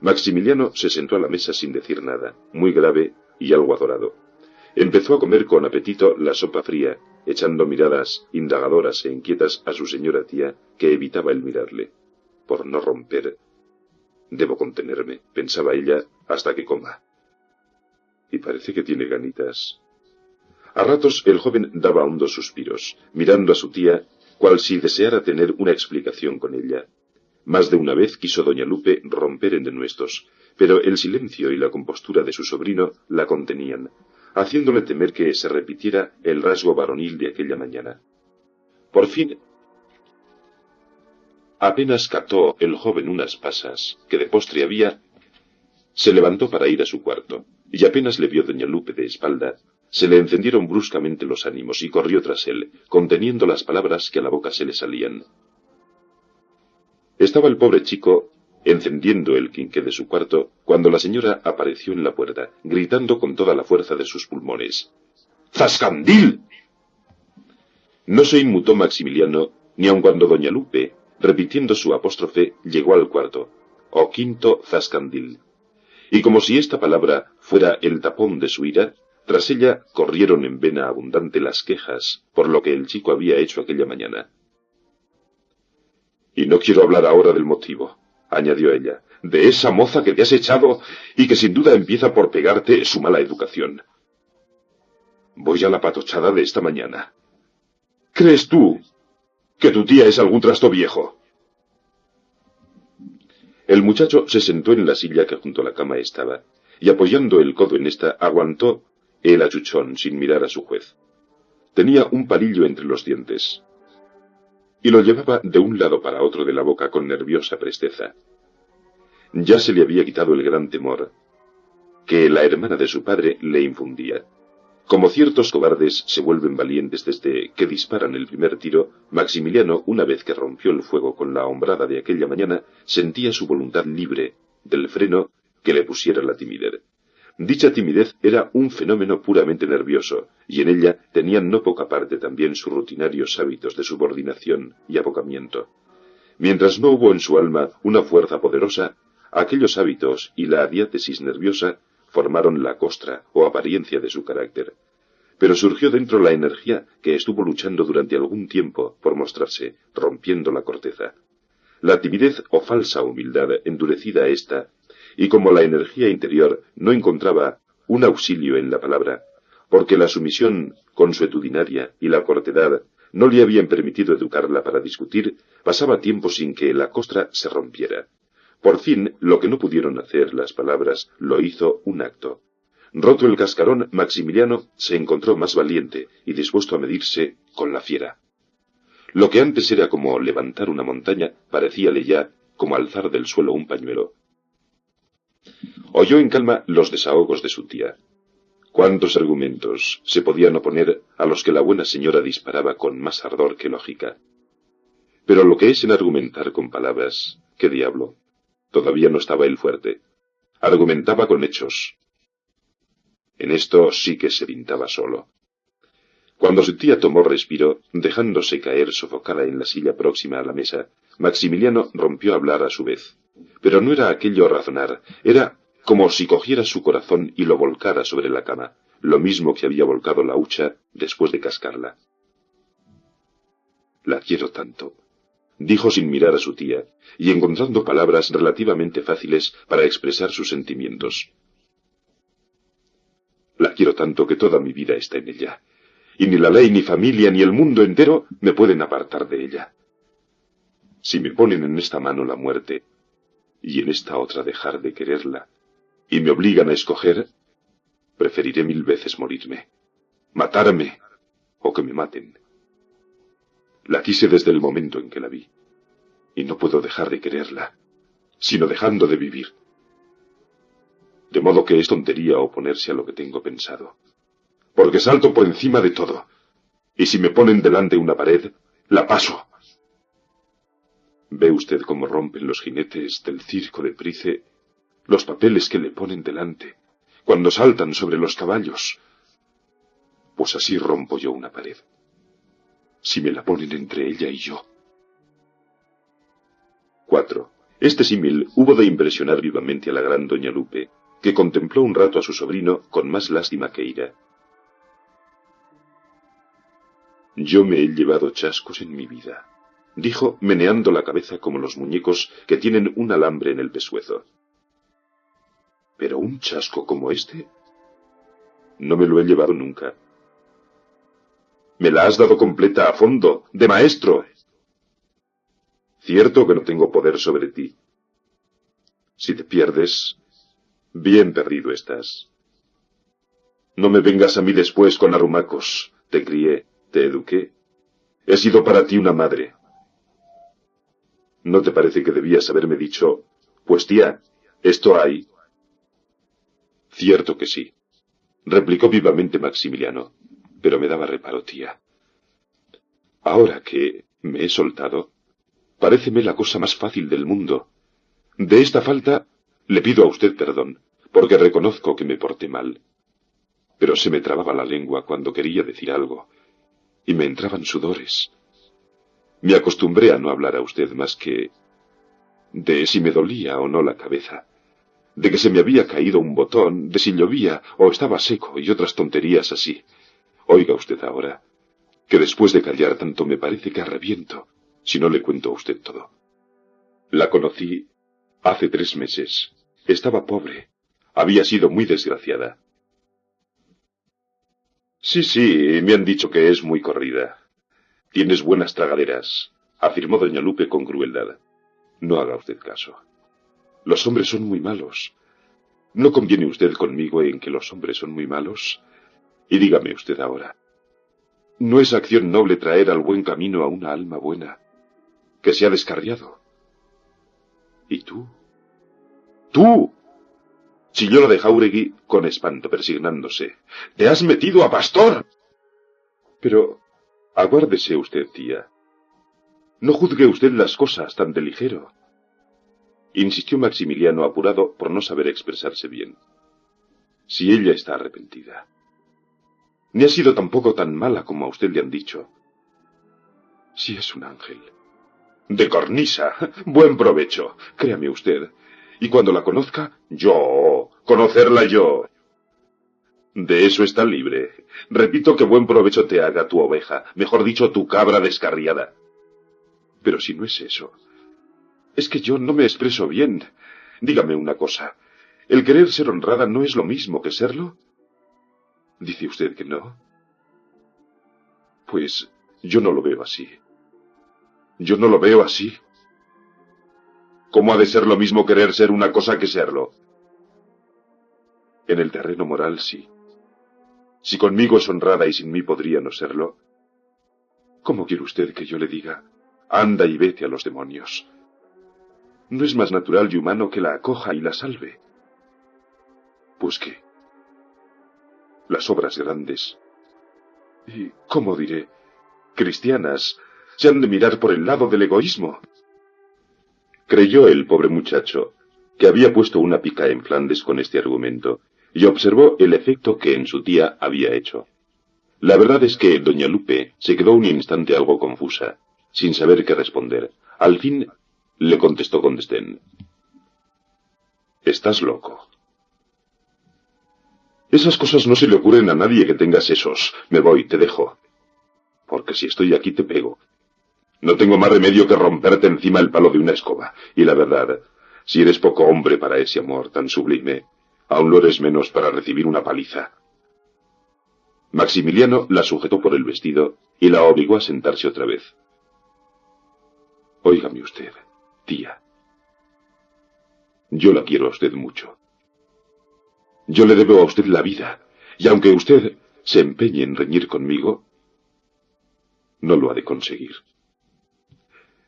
Maximiliano se sentó a la mesa sin decir nada, muy grave y algo adorado. Empezó a comer con apetito la sopa fría, echando miradas indagadoras e inquietas a su señora tía, que evitaba el mirarle. Por no romper, debo contenerme, pensaba ella, hasta que coma. Y parece que tiene ganitas. A ratos el joven daba hondos suspiros, mirando a su tía, cual si deseara tener una explicación con ella. Más de una vez quiso doña Lupe romper en denuestos, pero el silencio y la compostura de su sobrino la contenían, haciéndole temer que se repitiera el rasgo varonil de aquella mañana. Por fin, apenas cató el joven unas pasas que de postre había, Se levantó para ir a su cuarto, y apenas le vio doña Lupe de espalda, se le encendieron bruscamente los ánimos y corrió tras él, conteniendo las palabras que a la boca se le salían. Estaba el pobre chico encendiendo el quinqué de su cuarto, cuando la señora apareció en la puerta, gritando con toda la fuerza de sus pulmones: ¡Zascandil! No se inmutó Maximiliano, ni aun cuando doña Lupe, repitiendo su apóstrofe, llegó al cuarto: «O quinto Zascandil». Y como si esta palabra fuera el tapón de su ira, tras ella corrieron en vena abundante las quejas por lo que el chico había hecho aquella mañana. «Y no quiero hablar ahora del motivo», añadió ella, «de esa moza que te has echado y que sin duda empieza por pegarte su mala educación. Voy a la patochada de esta mañana. ¿Crees tú que tu tía es algún trasto viejo?» El muchacho se sentó en la silla que junto a la cama estaba, y apoyando el codo en esta, aguantó el achuchón sin mirar a su juez. Tenía un palillo entre los dientes, y lo llevaba de un lado para otro de la boca con nerviosa presteza. Ya se le había quitado el gran temor que la hermana de su padre le infundía. Como ciertos cobardes se vuelven valientes desde que disparan el primer tiro, Maximiliano, una vez que rompió el fuego con la hombrada de aquella mañana, sentía su voluntad libre del freno que le pusiera la timidez. Dicha timidez era un fenómeno puramente nervioso, y en ella tenían no poca parte también sus rutinarios hábitos de subordinación y abocamiento. Mientras no hubo en su alma una fuerza poderosa, aquellos hábitos y la diátesis nerviosa formaron la costra o apariencia de su carácter. Pero surgió dentro la energía que estuvo luchando durante algún tiempo por mostrarse, rompiendo la corteza. La timidez o falsa humildad endurecida ésta, y como la energía interior no encontraba un auxilio en la palabra, porque la sumisión consuetudinaria y la cortedad no le habían permitido educarla para discutir, pasaba tiempo sin que la costra se rompiera. Por fin, lo que no pudieron hacer las palabras, lo hizo un acto. Roto el cascarón, Maximiliano se encontró más valiente y dispuesto a medirse con la fiera. Lo que antes era como levantar una montaña, parecíale ya como alzar del suelo un pañuelo. Oyó en calma los desahogos de su tía. Cuántos argumentos se podían oponer a los que la buena señora disparaba con más ardor que lógica. Pero lo que es en argumentar con palabras, ¿qué diablo? Todavía no estaba él fuerte. Argumentaba con hechos. En esto sí que se pintaba solo. Cuando su tía tomó respiro, dejándose caer sofocada en la silla próxima a la mesa, Maximiliano rompió a hablar a su vez. Pero no era aquello razonar, era como si cogiera su corazón y lo volcara sobre la cama, lo mismo que había volcado la hucha después de cascarla. «La quiero tanto», dijo sin mirar a su tía, y encontrando palabras relativamente fáciles para expresar sus sentimientos. «La quiero tanto que toda mi vida está en ella, y ni la ley, ni familia, ni el mundo entero me pueden apartar de ella. Si me ponen en esta mano la muerte, y en esta otra dejar de quererla, y me obligan a escoger, preferiré 1000 veces morirme, matarme, o que me maten. La quise desde el momento en que la vi, y no puedo dejar de quererla, sino dejando de vivir. De modo que es tontería oponerse a lo que tengo pensado, porque salto por encima de todo, y si me ponen delante una pared, la paso. ¿Ve usted cómo rompen los jinetes del circo de Price los papeles que le ponen delante, cuando saltan sobre los caballos? Pues así rompo yo una pared, si me la ponen entre ella y yo. 4. Este símil hubo de impresionar vivamente a la gran doña Lupe, que contempló un rato a su sobrino con más lástima que ira. «Yo me he llevado chascos en mi vida», dijo, meneando la cabeza como los muñecos que tienen un alambre en el pescuezo. «Pero un chasco como este, no me lo he llevado nunca». «Me la has dado completa, a fondo, de maestro». «Cierto que no tengo poder sobre ti. Si te pierdes, bien perdido estás. No me vengas a mí después con arrumacos. Te crié, te eduqué. He sido para ti una madre. ¿No te parece que debías haberme dicho, pues tía, esto hay, Cierto que sí, replicó vivamente Maximiliano, pero me daba reparo, tía. Ahora que me he soltado, paréceme la cosa más fácil del mundo. De esta falta le pido a usted perdón, porque reconozco que me porté mal. Pero se me trababa la lengua cuando quería decir algo, y me entraban sudores. Me acostumbré a no hablar a usted más que de si me dolía o no la cabeza, de que se me había caído un botón, de si llovía o estaba seco y otras tonterías así. Oiga usted ahora, que después de callar tanto me parece que arreviento, si no le cuento a usted todo. La conocí hace 3 meses. Estaba pobre. Había sido muy desgraciada. Sí, me han dicho que es muy corrida. Tienes buenas tragaderas, afirmó doña Lupe con crueldad. No haga usted caso. Los hombres son muy malos. ¿No conviene usted conmigo en que los hombres son muy malos? Y dígame usted ahora, ¿no es acción noble traer al buen camino a una alma buena que se ha descarriado? ¿Y tú? ¡Tú! Chilló la de Jáuregui con espanto, persignándose. ¡Te has metido a pastor! Pero aguárdese usted, tía. No juzgue usted las cosas tan de ligero, insistió Maximiliano, apurado por no saber expresarse bien. Si ella está arrepentida. Ni ha sido tampoco tan mala como a usted le han dicho. Si es un ángel. De cornisa. Buen provecho. Créame usted. Y cuando la conozca, conocerla yo. De eso está libre. Repito que buen provecho te haga tu oveja, mejor dicho, tu cabra descarriada. Pero si no es eso, es que yo no me expreso bien. Dígame una cosa. ¿El querer ser honrada no es lo mismo que serlo? ¿Dice usted que no? Pues yo no lo veo así. Yo no lo veo así. ¿Cómo ha de ser lo mismo querer ser una cosa que serlo? En el terreno moral, sí. Si conmigo es honrada y sin mí podría no serlo, ¿cómo quiere usted que yo le diga, anda y vete a los demonios? ¿No es más natural y humano que la acoja y la salve? Pues qué. Las obras grandes, y, ¿cómo diré?, cristianas, se han de mirar por el lado del egoísmo. Creyó el pobre muchacho que había puesto una pica en Flandes con este argumento, y observó el efecto que en su tía había hecho. La verdad es que doña Lupe se quedó un instante algo confusa, sin saber qué responder. Al fin le contestó con desdén. Estás loco. Esas cosas no se le ocurren a nadie que tenga sesos. Me voy, te dejo. Porque si estoy aquí te pego. No tengo más remedio que romperte encima el palo de una escoba. Y la verdad, si eres poco hombre para ese amor tan sublime, aún lo eres menos para recibir una paliza. Maximiliano la sujetó por el vestido y la obligó a sentarse otra vez. Óigame usted, tía. Yo la quiero a usted mucho. Yo le debo a usted la vida, y aunque usted se empeñe en reñir conmigo, no lo ha de conseguir.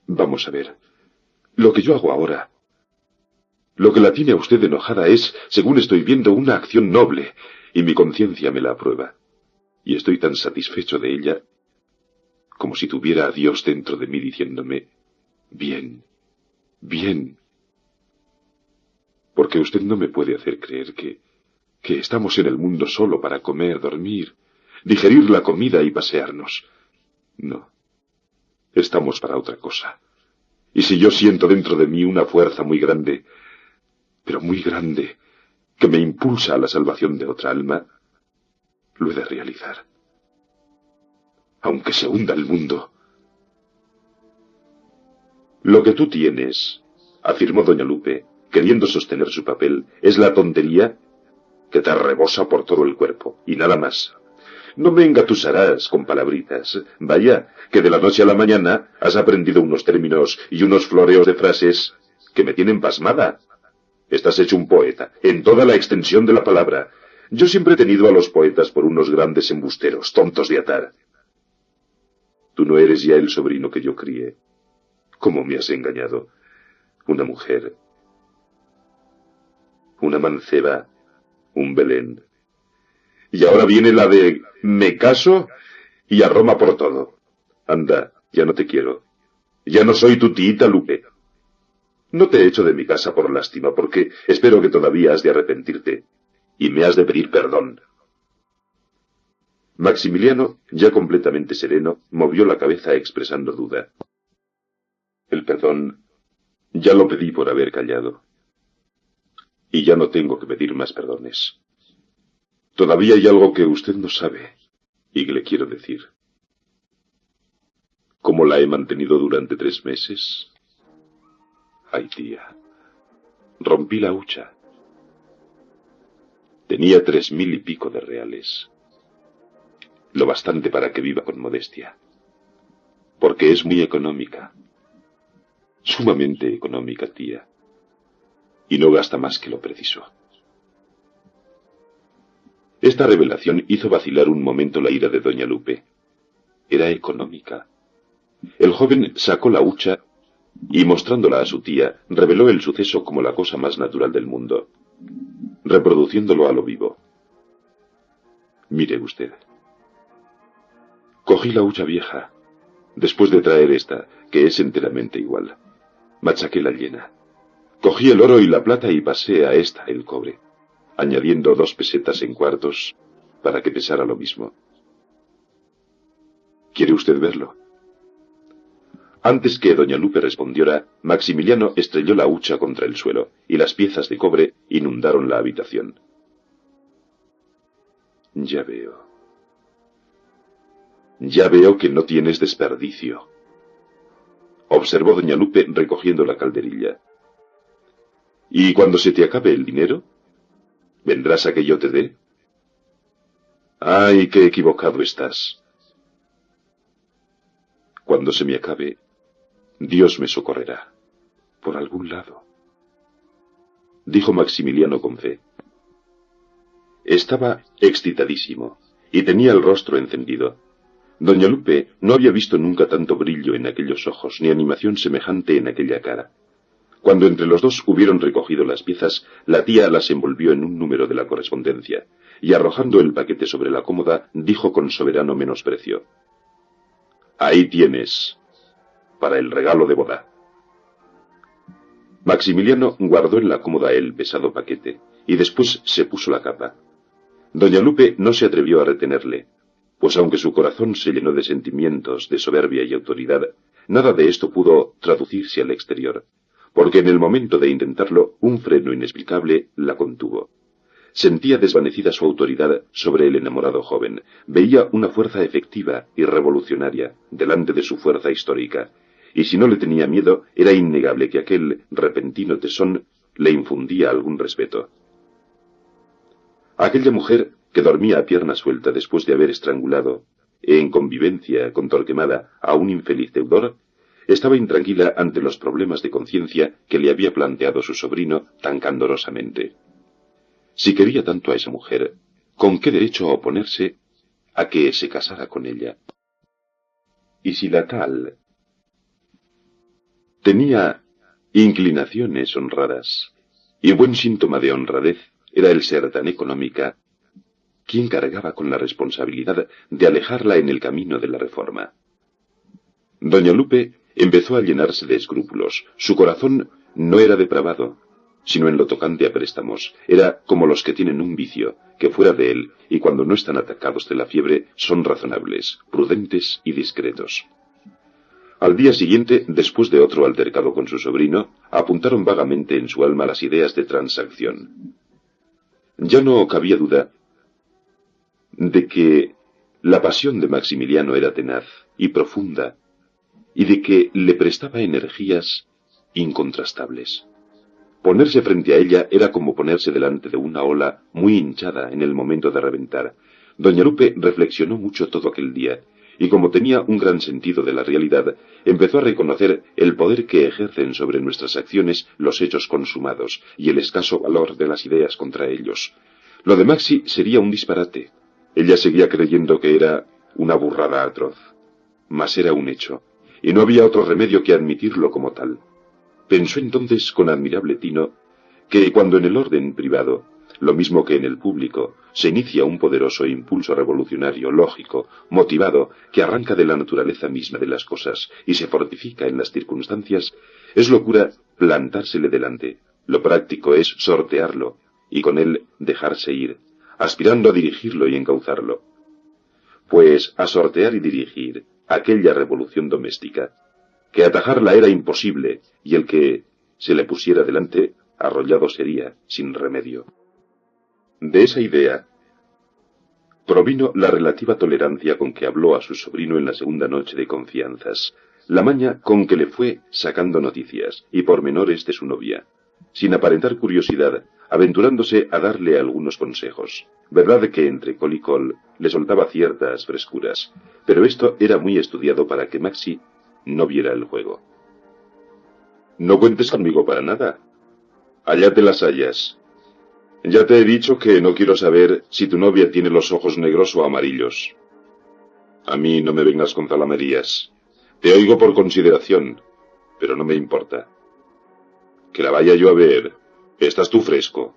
Vamos a ver, lo que yo hago ahora, lo que la tiene a usted enojada es, según estoy viendo, una acción noble, y mi conciencia me la aprueba. Y estoy tan satisfecho de ella, como si tuviera a Dios dentro de mí diciéndome, bien, bien. Porque usted no me puede hacer creer que estamos en el mundo solo para comer, dormir, digerir la comida y pasearnos. No, estamos para otra cosa. Y si yo siento dentro de mí una fuerza muy grande, pero muy grande, que me impulsa a la salvación de otra alma, lo he de realizar. Aunque se hunda el mundo. Lo que tú tienes, afirmó doña Lupe, queriendo sostener su papel, es la tontería que te rebosa por todo el cuerpo, y nada más. No me engatusarás con palabritas. Vaya, que de la noche a la mañana has aprendido unos términos y unos floreos de frases que me tienen pasmada. Estás hecho un poeta, en toda la extensión de la palabra. Yo siempre he tenido a los poetas por unos grandes embusteros, tontos de atar. Tú no eres ya el sobrino que yo crié. ¿Cómo me has engañado? Una mujer, una manceba, Un Belén. Y ahora viene la de me caso y a Roma por todo. Anda, ya no te quiero. Ya no soy tu tiita Lupe. No te echo de mi casa por lástima, porque espero que todavía has de arrepentirte, y me has de pedir perdón. Maximiliano, ya completamente sereno, movió la cabeza expresando duda. El perdón ya lo pedí por haber callado. Y ya no tengo que pedir más perdones. Todavía hay algo que usted no sabe, y que le quiero decir. ¿Cómo la he mantenido durante 3 meses? Ay, tía, rompí la hucha. Tenía 3.000 y pico de reales. Lo bastante para que viva con modestia. Porque es muy económica. Sumamente económica, tía. Y no gasta más que lo preciso. Esta revelación hizo vacilar un momento la ira de doña Lupe. Era económica. El joven sacó la hucha y, mostrándola a su tía, reveló el suceso como la cosa más natural del mundo, reproduciéndolo a lo vivo. Mire usted. Cogí la hucha vieja, después de traer esta, que es enteramente igual. Machaqué la llena. Cogí el oro y la plata y pasé a esta el cobre, añadiendo 2 pesetas en cuartos para que pesara lo mismo. ¿Quiere usted verlo? Antes que doña Lupe respondiera, Maximiliano estrelló la hucha contra el suelo, y las piezas de cobre inundaron la habitación. Ya veo. Ya veo que no tienes desperdicio, observó doña Lupe recogiendo la calderilla. ¿Y cuando se te acabe el dinero? ¿Vendrás a que yo te dé? ¡Ay, qué equivocado estás! Cuando se me acabe, Dios me socorrerá, por algún lado, dijo Maximiliano con fe. Estaba excitadísimo, y tenía el rostro encendido. Doña Lupe no había visto nunca tanto brillo en aquellos ojos, ni animación semejante en aquella cara. Cuando entre los dos hubieron recogido las piezas, la tía las envolvió en un número de la correspondencia, y arrojando el paquete sobre la cómoda, dijo con soberano menosprecio: «Ahí tienes, para el regalo de boda». Maximiliano guardó en la cómoda el pesado paquete, y después se puso la capa. Doña Lupe no se atrevió a retenerle, pues aunque su corazón se llenó de sentimientos de soberbia y autoridad, nada de esto pudo traducirse al exterior, porque en el momento de intentarlo, un freno inexplicable la contuvo. Sentía desvanecida su autoridad sobre el enamorado joven, veía una fuerza efectiva y revolucionaria delante de su fuerza histórica, y si no le tenía miedo, era innegable que aquel repentino tesón le infundía algún respeto. Aquella mujer, que dormía a pierna suelta después de haber estrangulado, en convivencia con Torquemada, a un infeliz deudor, estaba intranquila ante los problemas de conciencia que le había planteado su sobrino tan candorosamente. Si quería tanto a esa mujer, ¿con qué derecho oponerse a que se casara con ella? Y si la tal tenía inclinaciones honradas, y buen síntoma de honradez era el ser tan económica, ¿quién cargaba con la responsabilidad de alejarla en el camino de la reforma? Doña Lupe empezó a llenarse de escrúpulos. Su corazón no era depravado, sino en lo tocante a préstamos. Era como los que tienen un vicio, que fuera de él, y cuando no están atacados de la fiebre, son razonables, prudentes y discretos. Al día siguiente, después de otro altercado con su sobrino, apuntaron vagamente en su alma las ideas de transacción. Ya no cabía duda de que la pasión de Maximiliano era tenaz y profunda, y de que le prestaba energías incontrastables. Ponerse frente a ella era como ponerse delante de una ola muy hinchada en el momento de reventar. Doña Lupe reflexionó mucho todo aquel día, y como tenía un gran sentido de la realidad, empezó a reconocer el poder que ejercen sobre nuestras acciones los hechos consumados, y el escaso valor de las ideas contra ellos. Lo de Maxi sería un disparate. Ella seguía creyendo que era una burrada atroz, mas era un hecho, y no había otro remedio que admitirlo como tal. Pensó entonces con admirable tino que cuando en el orden privado Lo mismo que en el público, se inicia un poderoso impulso revolucionario, lógico, motivado, que arranca de la naturaleza misma de las cosas y se fortifica en las circunstancias, es locura plantársele delante. Lo práctico es sortearlo y con él dejarse ir, aspirando a dirigirlo y encauzarlo. Pues a sortear y dirigir aquella revolución doméstica, que atajarla era imposible y el que se le pusiera delante arrollado sería sin remedio. De esa idea provino la relativa tolerancia con que habló a su sobrino en la segunda noche de confianzas, la maña con que le fue sacando noticias y pormenores de su novia, sin aparentar curiosidad, aventurándose a darle algunos consejos. Verdad que entre col y col le soltaba ciertas frescuras, pero esto era muy estudiado para que Maxi no viera el juego. No cuentes conmigo para nada. Allá te las hallas. Ya te he dicho que no quiero saber si tu novia tiene los ojos negros o amarillos. A mí no me vengas con zalamerías. Te oigo por consideración, pero no me importa. Que la vaya yo a ver. Estás tú fresco.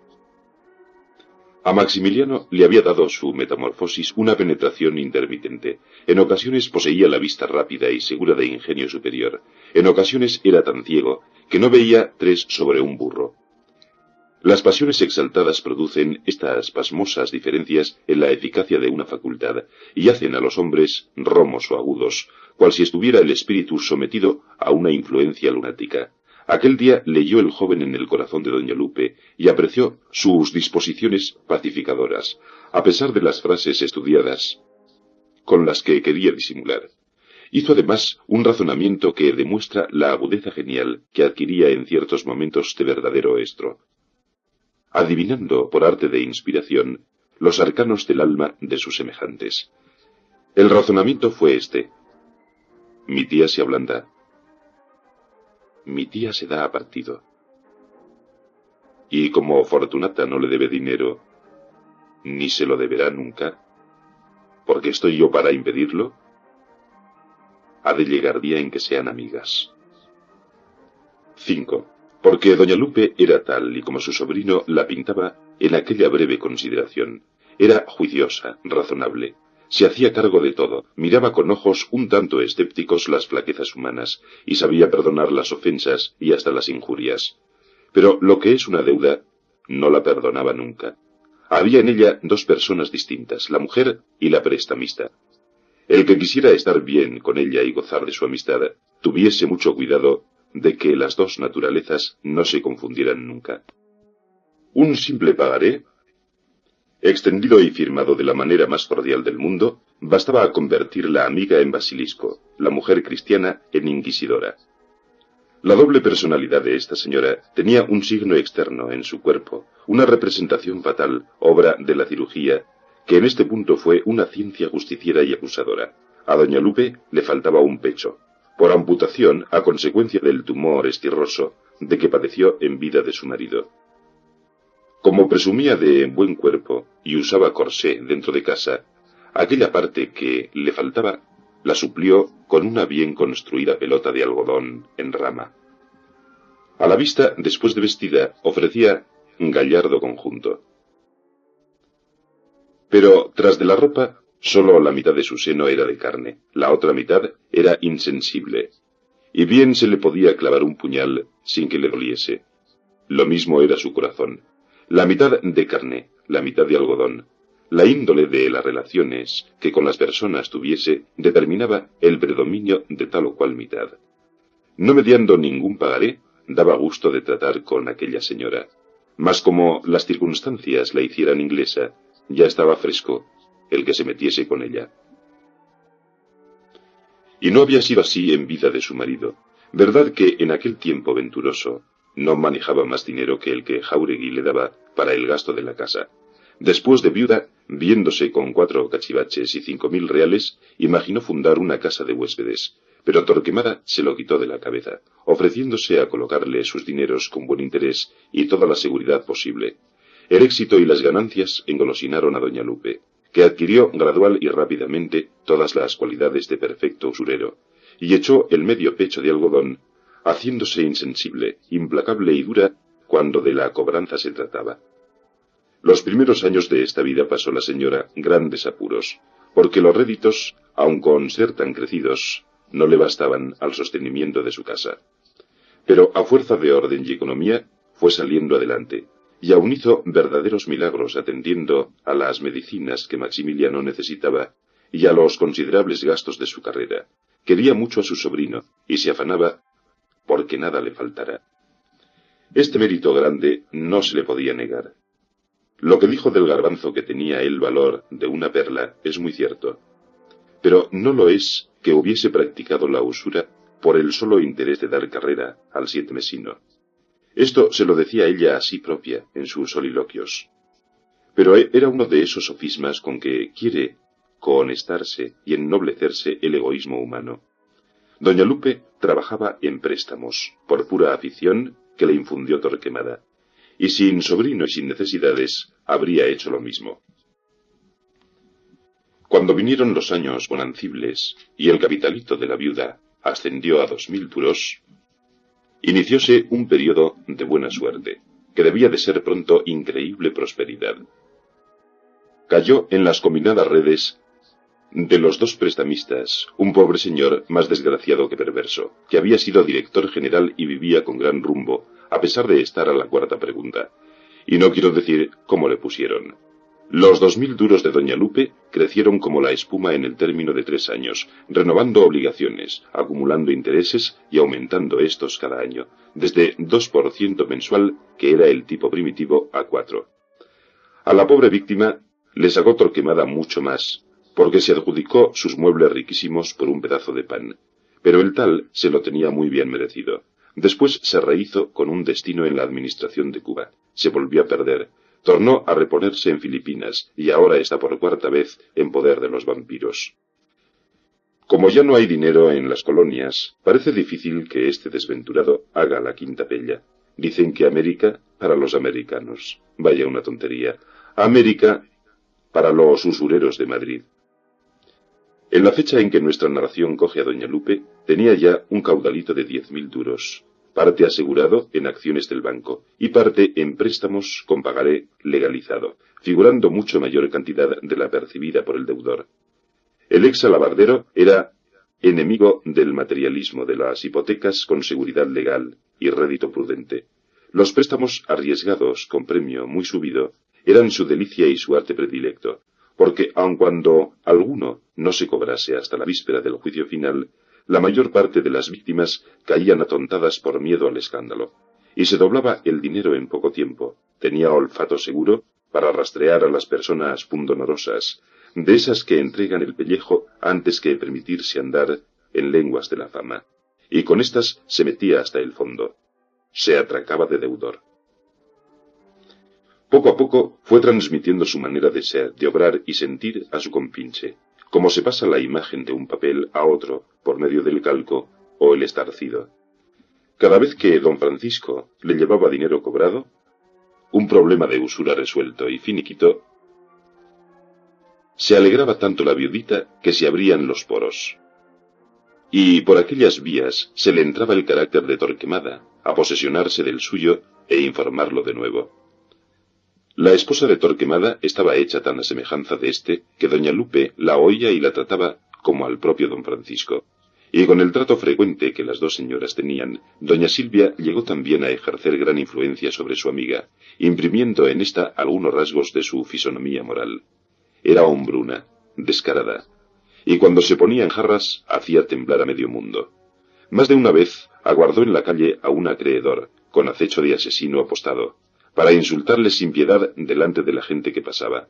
A Maximiliano le había dado su metamorfosis una penetración intermitente. En ocasiones poseía la vista rápida y segura de ingenio superior. En ocasiones era tan ciego que no veía 3 sobre un burro. Las pasiones exaltadas producen estas pasmosas diferencias en la eficacia de una facultad y hacen a los hombres romos o agudos, cual si estuviera el espíritu sometido a una influencia lunática. Aquel día leyó el joven en el corazón de doña Lupe y apreció sus disposiciones pacificadoras, a pesar de las frases estudiadas con las que quería disimular. Hizo además un razonamiento que demuestra la agudeza genial que adquiría en ciertos momentos de verdadero estro, adivinando por arte de inspiración los arcanos del alma de sus semejantes. El razonamiento fue este: mi tía se ablanda. Mi tía se da a partido. Y como Fortunata no le debe dinero, ni se lo deberá nunca, ¿por qué estoy yo para impedirlo? Ha de llegar día en que sean amigas. 5. Porque doña Lupe era tal y como su sobrino la pintaba en aquella breve consideración. Era juiciosa, razonable. Se hacía cargo de todo, miraba con ojos un tanto escépticos las flaquezas humanas, y sabía perdonar las ofensas y hasta las injurias. Pero lo que es una deuda, no la perdonaba nunca. Había en ella 2 personas distintas, la mujer y la prestamista. El que quisiera estar bien con ella y gozar de su amistad, tuviese mucho cuidado de que las 2 naturalezas no se confundieran nunca. Un simple pagaré, extendido y firmado de la manera más cordial del mundo, bastaba a convertir la amiga en basilisco, la mujer cristiana en inquisidora. La doble personalidad de esta señora tenía un signo externo en su cuerpo, una representación fatal, obra de la cirugía, que en este punto fue una ciencia justiciera y acusadora. A doña Lupe le faltaba un pecho, por amputación a consecuencia del tumor estirroso de que padeció en vida de su marido. Como presumía de buen cuerpo y usaba corsé dentro de casa, aquella parte que le faltaba la suplió con una bien construida pelota de algodón en rama. A la vista, después de vestida, ofrecía un gallardo conjunto. Pero tras de la ropa, sólo la mitad de su seno era de carne, la otra mitad era insensible, y bien se le podía clavar un puñal sin que le doliese. Lo mismo era su corazón. La mitad de carne, la mitad de algodón. La índole de las relaciones que con las personas tuviese determinaba el predominio de tal o cual mitad. No mediando ningún pagaré, daba gusto de tratar con aquella señora. Mas como las circunstancias la hicieran inglesa, ya estaba fresco el que se metiese con ella. Y no había sido así en vida de su marido. Verdad que en aquel tiempo venturoso no manejaba más dinero que el que Jáuregui le daba para el gasto de la casa. Después de viuda, viéndose con 4 cachivaches y 5.000 reales, imaginó fundar una casa de huéspedes, pero Torquemada se lo quitó de la cabeza, ofreciéndose a colocarle sus dineros con buen interés y toda la seguridad posible. El éxito y las ganancias engolosinaron a doña Lupe, que adquirió gradual y rápidamente todas las cualidades de perfecto usurero, y echó el medio pecho de algodón, haciéndose insensible, implacable y dura cuando de la cobranza se trataba. Los primeros años de esta vida pasó la señora grandes apuros, porque los réditos, aun con ser tan crecidos, no le bastaban al sostenimiento de su casa. Pero a fuerza de orden y economía fue saliendo adelante, y aun hizo verdaderos milagros atendiendo a las medicinas que Maximiliano necesitaba y a los considerables gastos de su carrera. Quería mucho a su sobrino y se afanaba porque nada le faltara. Este mérito grande no se le podía negar. Lo que dijo del garbanzo que tenía el valor de una perla es muy cierto, pero no lo es que hubiese practicado la usura por el solo interés de dar carrera al sietemesino. Esto se lo decía ella a sí propia en sus soliloquios. Pero era uno de esos sofismas con que quiere cohonestarse y ennoblecerse el egoísmo humano. Doña Lupe trabajaba en préstamos, por pura afición que le infundió Torquemada, y sin sobrino y sin necesidades habría hecho lo mismo. Cuando vinieron los años bonancibles y el capitalito de la viuda ascendió a 2000 duros, inicióse un periodo de buena suerte, que debía de ser pronto increíble prosperidad. Cayó en las combinadas redes de los dos prestamistas, un pobre señor más desgraciado que perverso, que había sido director general y vivía con gran rumbo, a pesar de estar a la cuarta pregunta. Y no quiero decir cómo le pusieron. Los 2000 duros de doña Lupe crecieron como la espuma en el término de 3 años, renovando obligaciones, acumulando intereses y aumentando estos cada año, desde 2% mensual, que era el tipo primitivo, a 4%. A la pobre víctima le sacó Torquemada mucho más, porque se adjudicó sus muebles riquísimos por un pedazo de pan, pero el tal se lo tenía muy bien merecido. Después se rehizo con un destino en la administración de Cuba, se volvió a perder, tornó a reponerse en Filipinas y ahora está por cuarta vez en poder de los vampiros. Como ya no hay dinero en las colonias, parece difícil que este desventurado haga la quinta pella. Dicen que América para los americanos. Vaya una tontería. América para los usureros de Madrid. En la fecha en que nuestra narración coge a doña Lupe, tenía ya un caudalito de 10.000 duros, parte asegurado en acciones del banco y parte en préstamos con pagaré legalizado, figurando mucho mayor cantidad de la percibida por el deudor. El ex alabardero era enemigo del materialismo de las hipotecas con seguridad legal y rédito prudente. Los préstamos arriesgados con premio muy subido eran su delicia y su arte predilecto, porque aun cuando alguno no se cobrase hasta la víspera del juicio final, la mayor parte de las víctimas caían atontadas por miedo al escándalo, y se doblaba el dinero en poco tiempo. Tenía olfato seguro para rastrear a las personas pundonorosas, de esas que entregan el pellejo antes que permitirse andar en lenguas de la fama, y con éstas se metía hasta el fondo. Se atracaba de deudor. Poco a poco fue transmitiendo su manera de ser, de obrar y sentir a su compinche, como se pasa la imagen de un papel a otro por medio del calco o el estarcido. Cada vez que don Francisco le llevaba dinero cobrado, un problema de usura resuelto y finiquito, se alegraba tanto la viudita que se abrían los poros. Y por aquellas vías se le entraba el carácter de Torquemada, a posesionarse del suyo e informarlo de nuevo. La esposa de Torquemada estaba hecha tan a semejanza de éste que doña Lupe la oía y la trataba como al propio don Francisco. Y con el trato frecuente que las dos señoras tenían, doña Silvia llegó también a ejercer gran influencia sobre su amiga, imprimiendo en ésta algunos rasgos de su fisonomía moral. Era hombruna, descarada, y cuando se ponía en jarras hacía temblar a medio mundo. Más de una vez aguardó en la calle a un acreedor, con acecho de asesino apostado, para insultarle sin piedad delante de la gente que pasaba.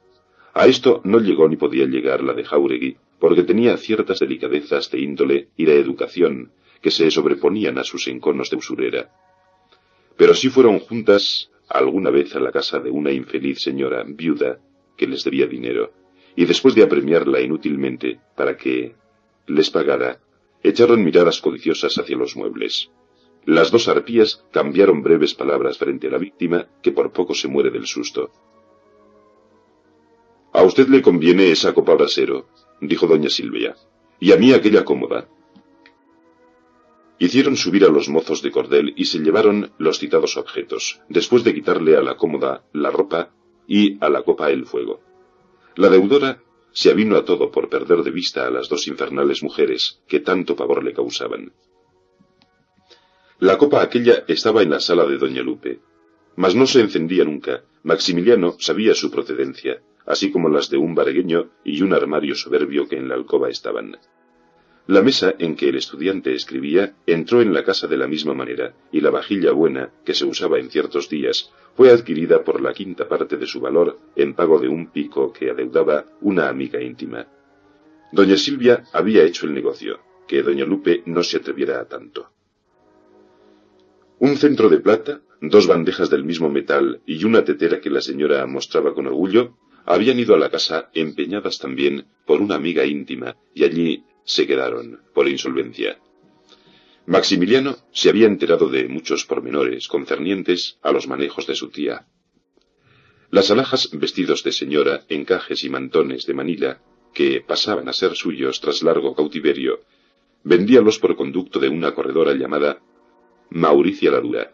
A esto no llegó ni podía llegar la de Jáuregui, porque tenía ciertas delicadezas de índole y de educación que se sobreponían a sus enconos de usurera. Pero sí fueron juntas alguna vez a la casa de una infeliz señora viuda que les debía dinero, y después de apremiarla inútilmente para que les pagara, echaron miradas codiciosas hacia los muebles. Las dos arpías cambiaron breves palabras frente a la víctima, que por poco se muere del susto. «A usted le conviene esa copa brasero», dijo doña Silvia, «y a mí aquella cómoda». Hicieron subir a los mozos de cordel y se llevaron los citados objetos. Después de quitarle a la cómoda la ropa, y a la copa el fuego. La deudora se avino a todo por perder de vista a las dos infernales mujeres que tanto pavor le causaban. La copa aquella estaba en la sala de doña Lupe, mas no se encendía nunca. Maximiliano sabía su procedencia, así como las de un vargueño y un armario soberbio que en la alcoba estaban. La mesa en que el estudiante escribía entró en la casa de la misma manera, y la vajilla buena, que se usaba en ciertos días, fue adquirida por la quinta parte de su valor en pago de un pico que adeudaba una amiga íntima. Doña Silvia había hecho el negocio, que doña Lupe no se atreviera a tanto. Un centro de plata, dos bandejas del mismo metal y una tetera que la señora mostraba con orgullo, habían ido a la casa empeñadas también por una amiga íntima, y allí se quedaron, por insolvencia. Maximiliano se había enterado de muchos pormenores concernientes a los manejos de su tía. Las alhajas, vestidos de señora, encajes y mantones de Manila, que pasaban a ser suyos tras largo cautiverio, vendíalos por conducto de una corredora llamada Mauricia la Dura.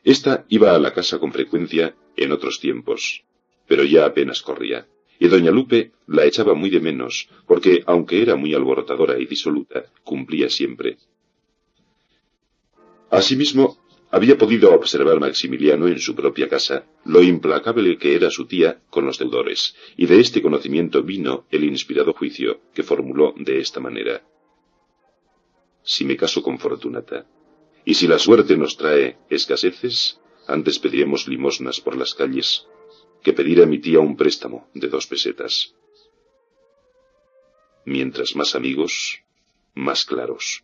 Esta iba a la casa con frecuencia en otros tiempos, pero ya apenas corría, y doña Lupe la echaba muy de menos, porque, aunque era muy alborotadora y disoluta, cumplía siempre. Asimismo, había podido observar Maximiliano en su propia casa lo implacable que era su tía con los deudores, y de este conocimiento vino el inspirado juicio que formuló de esta manera: si me caso con Fortunata, y si la suerte nos trae escaseces, antes pediremos limosnas por las calles que pedir a mi tía un préstamo de 2 pesetas. Mientras más amigos, más claros.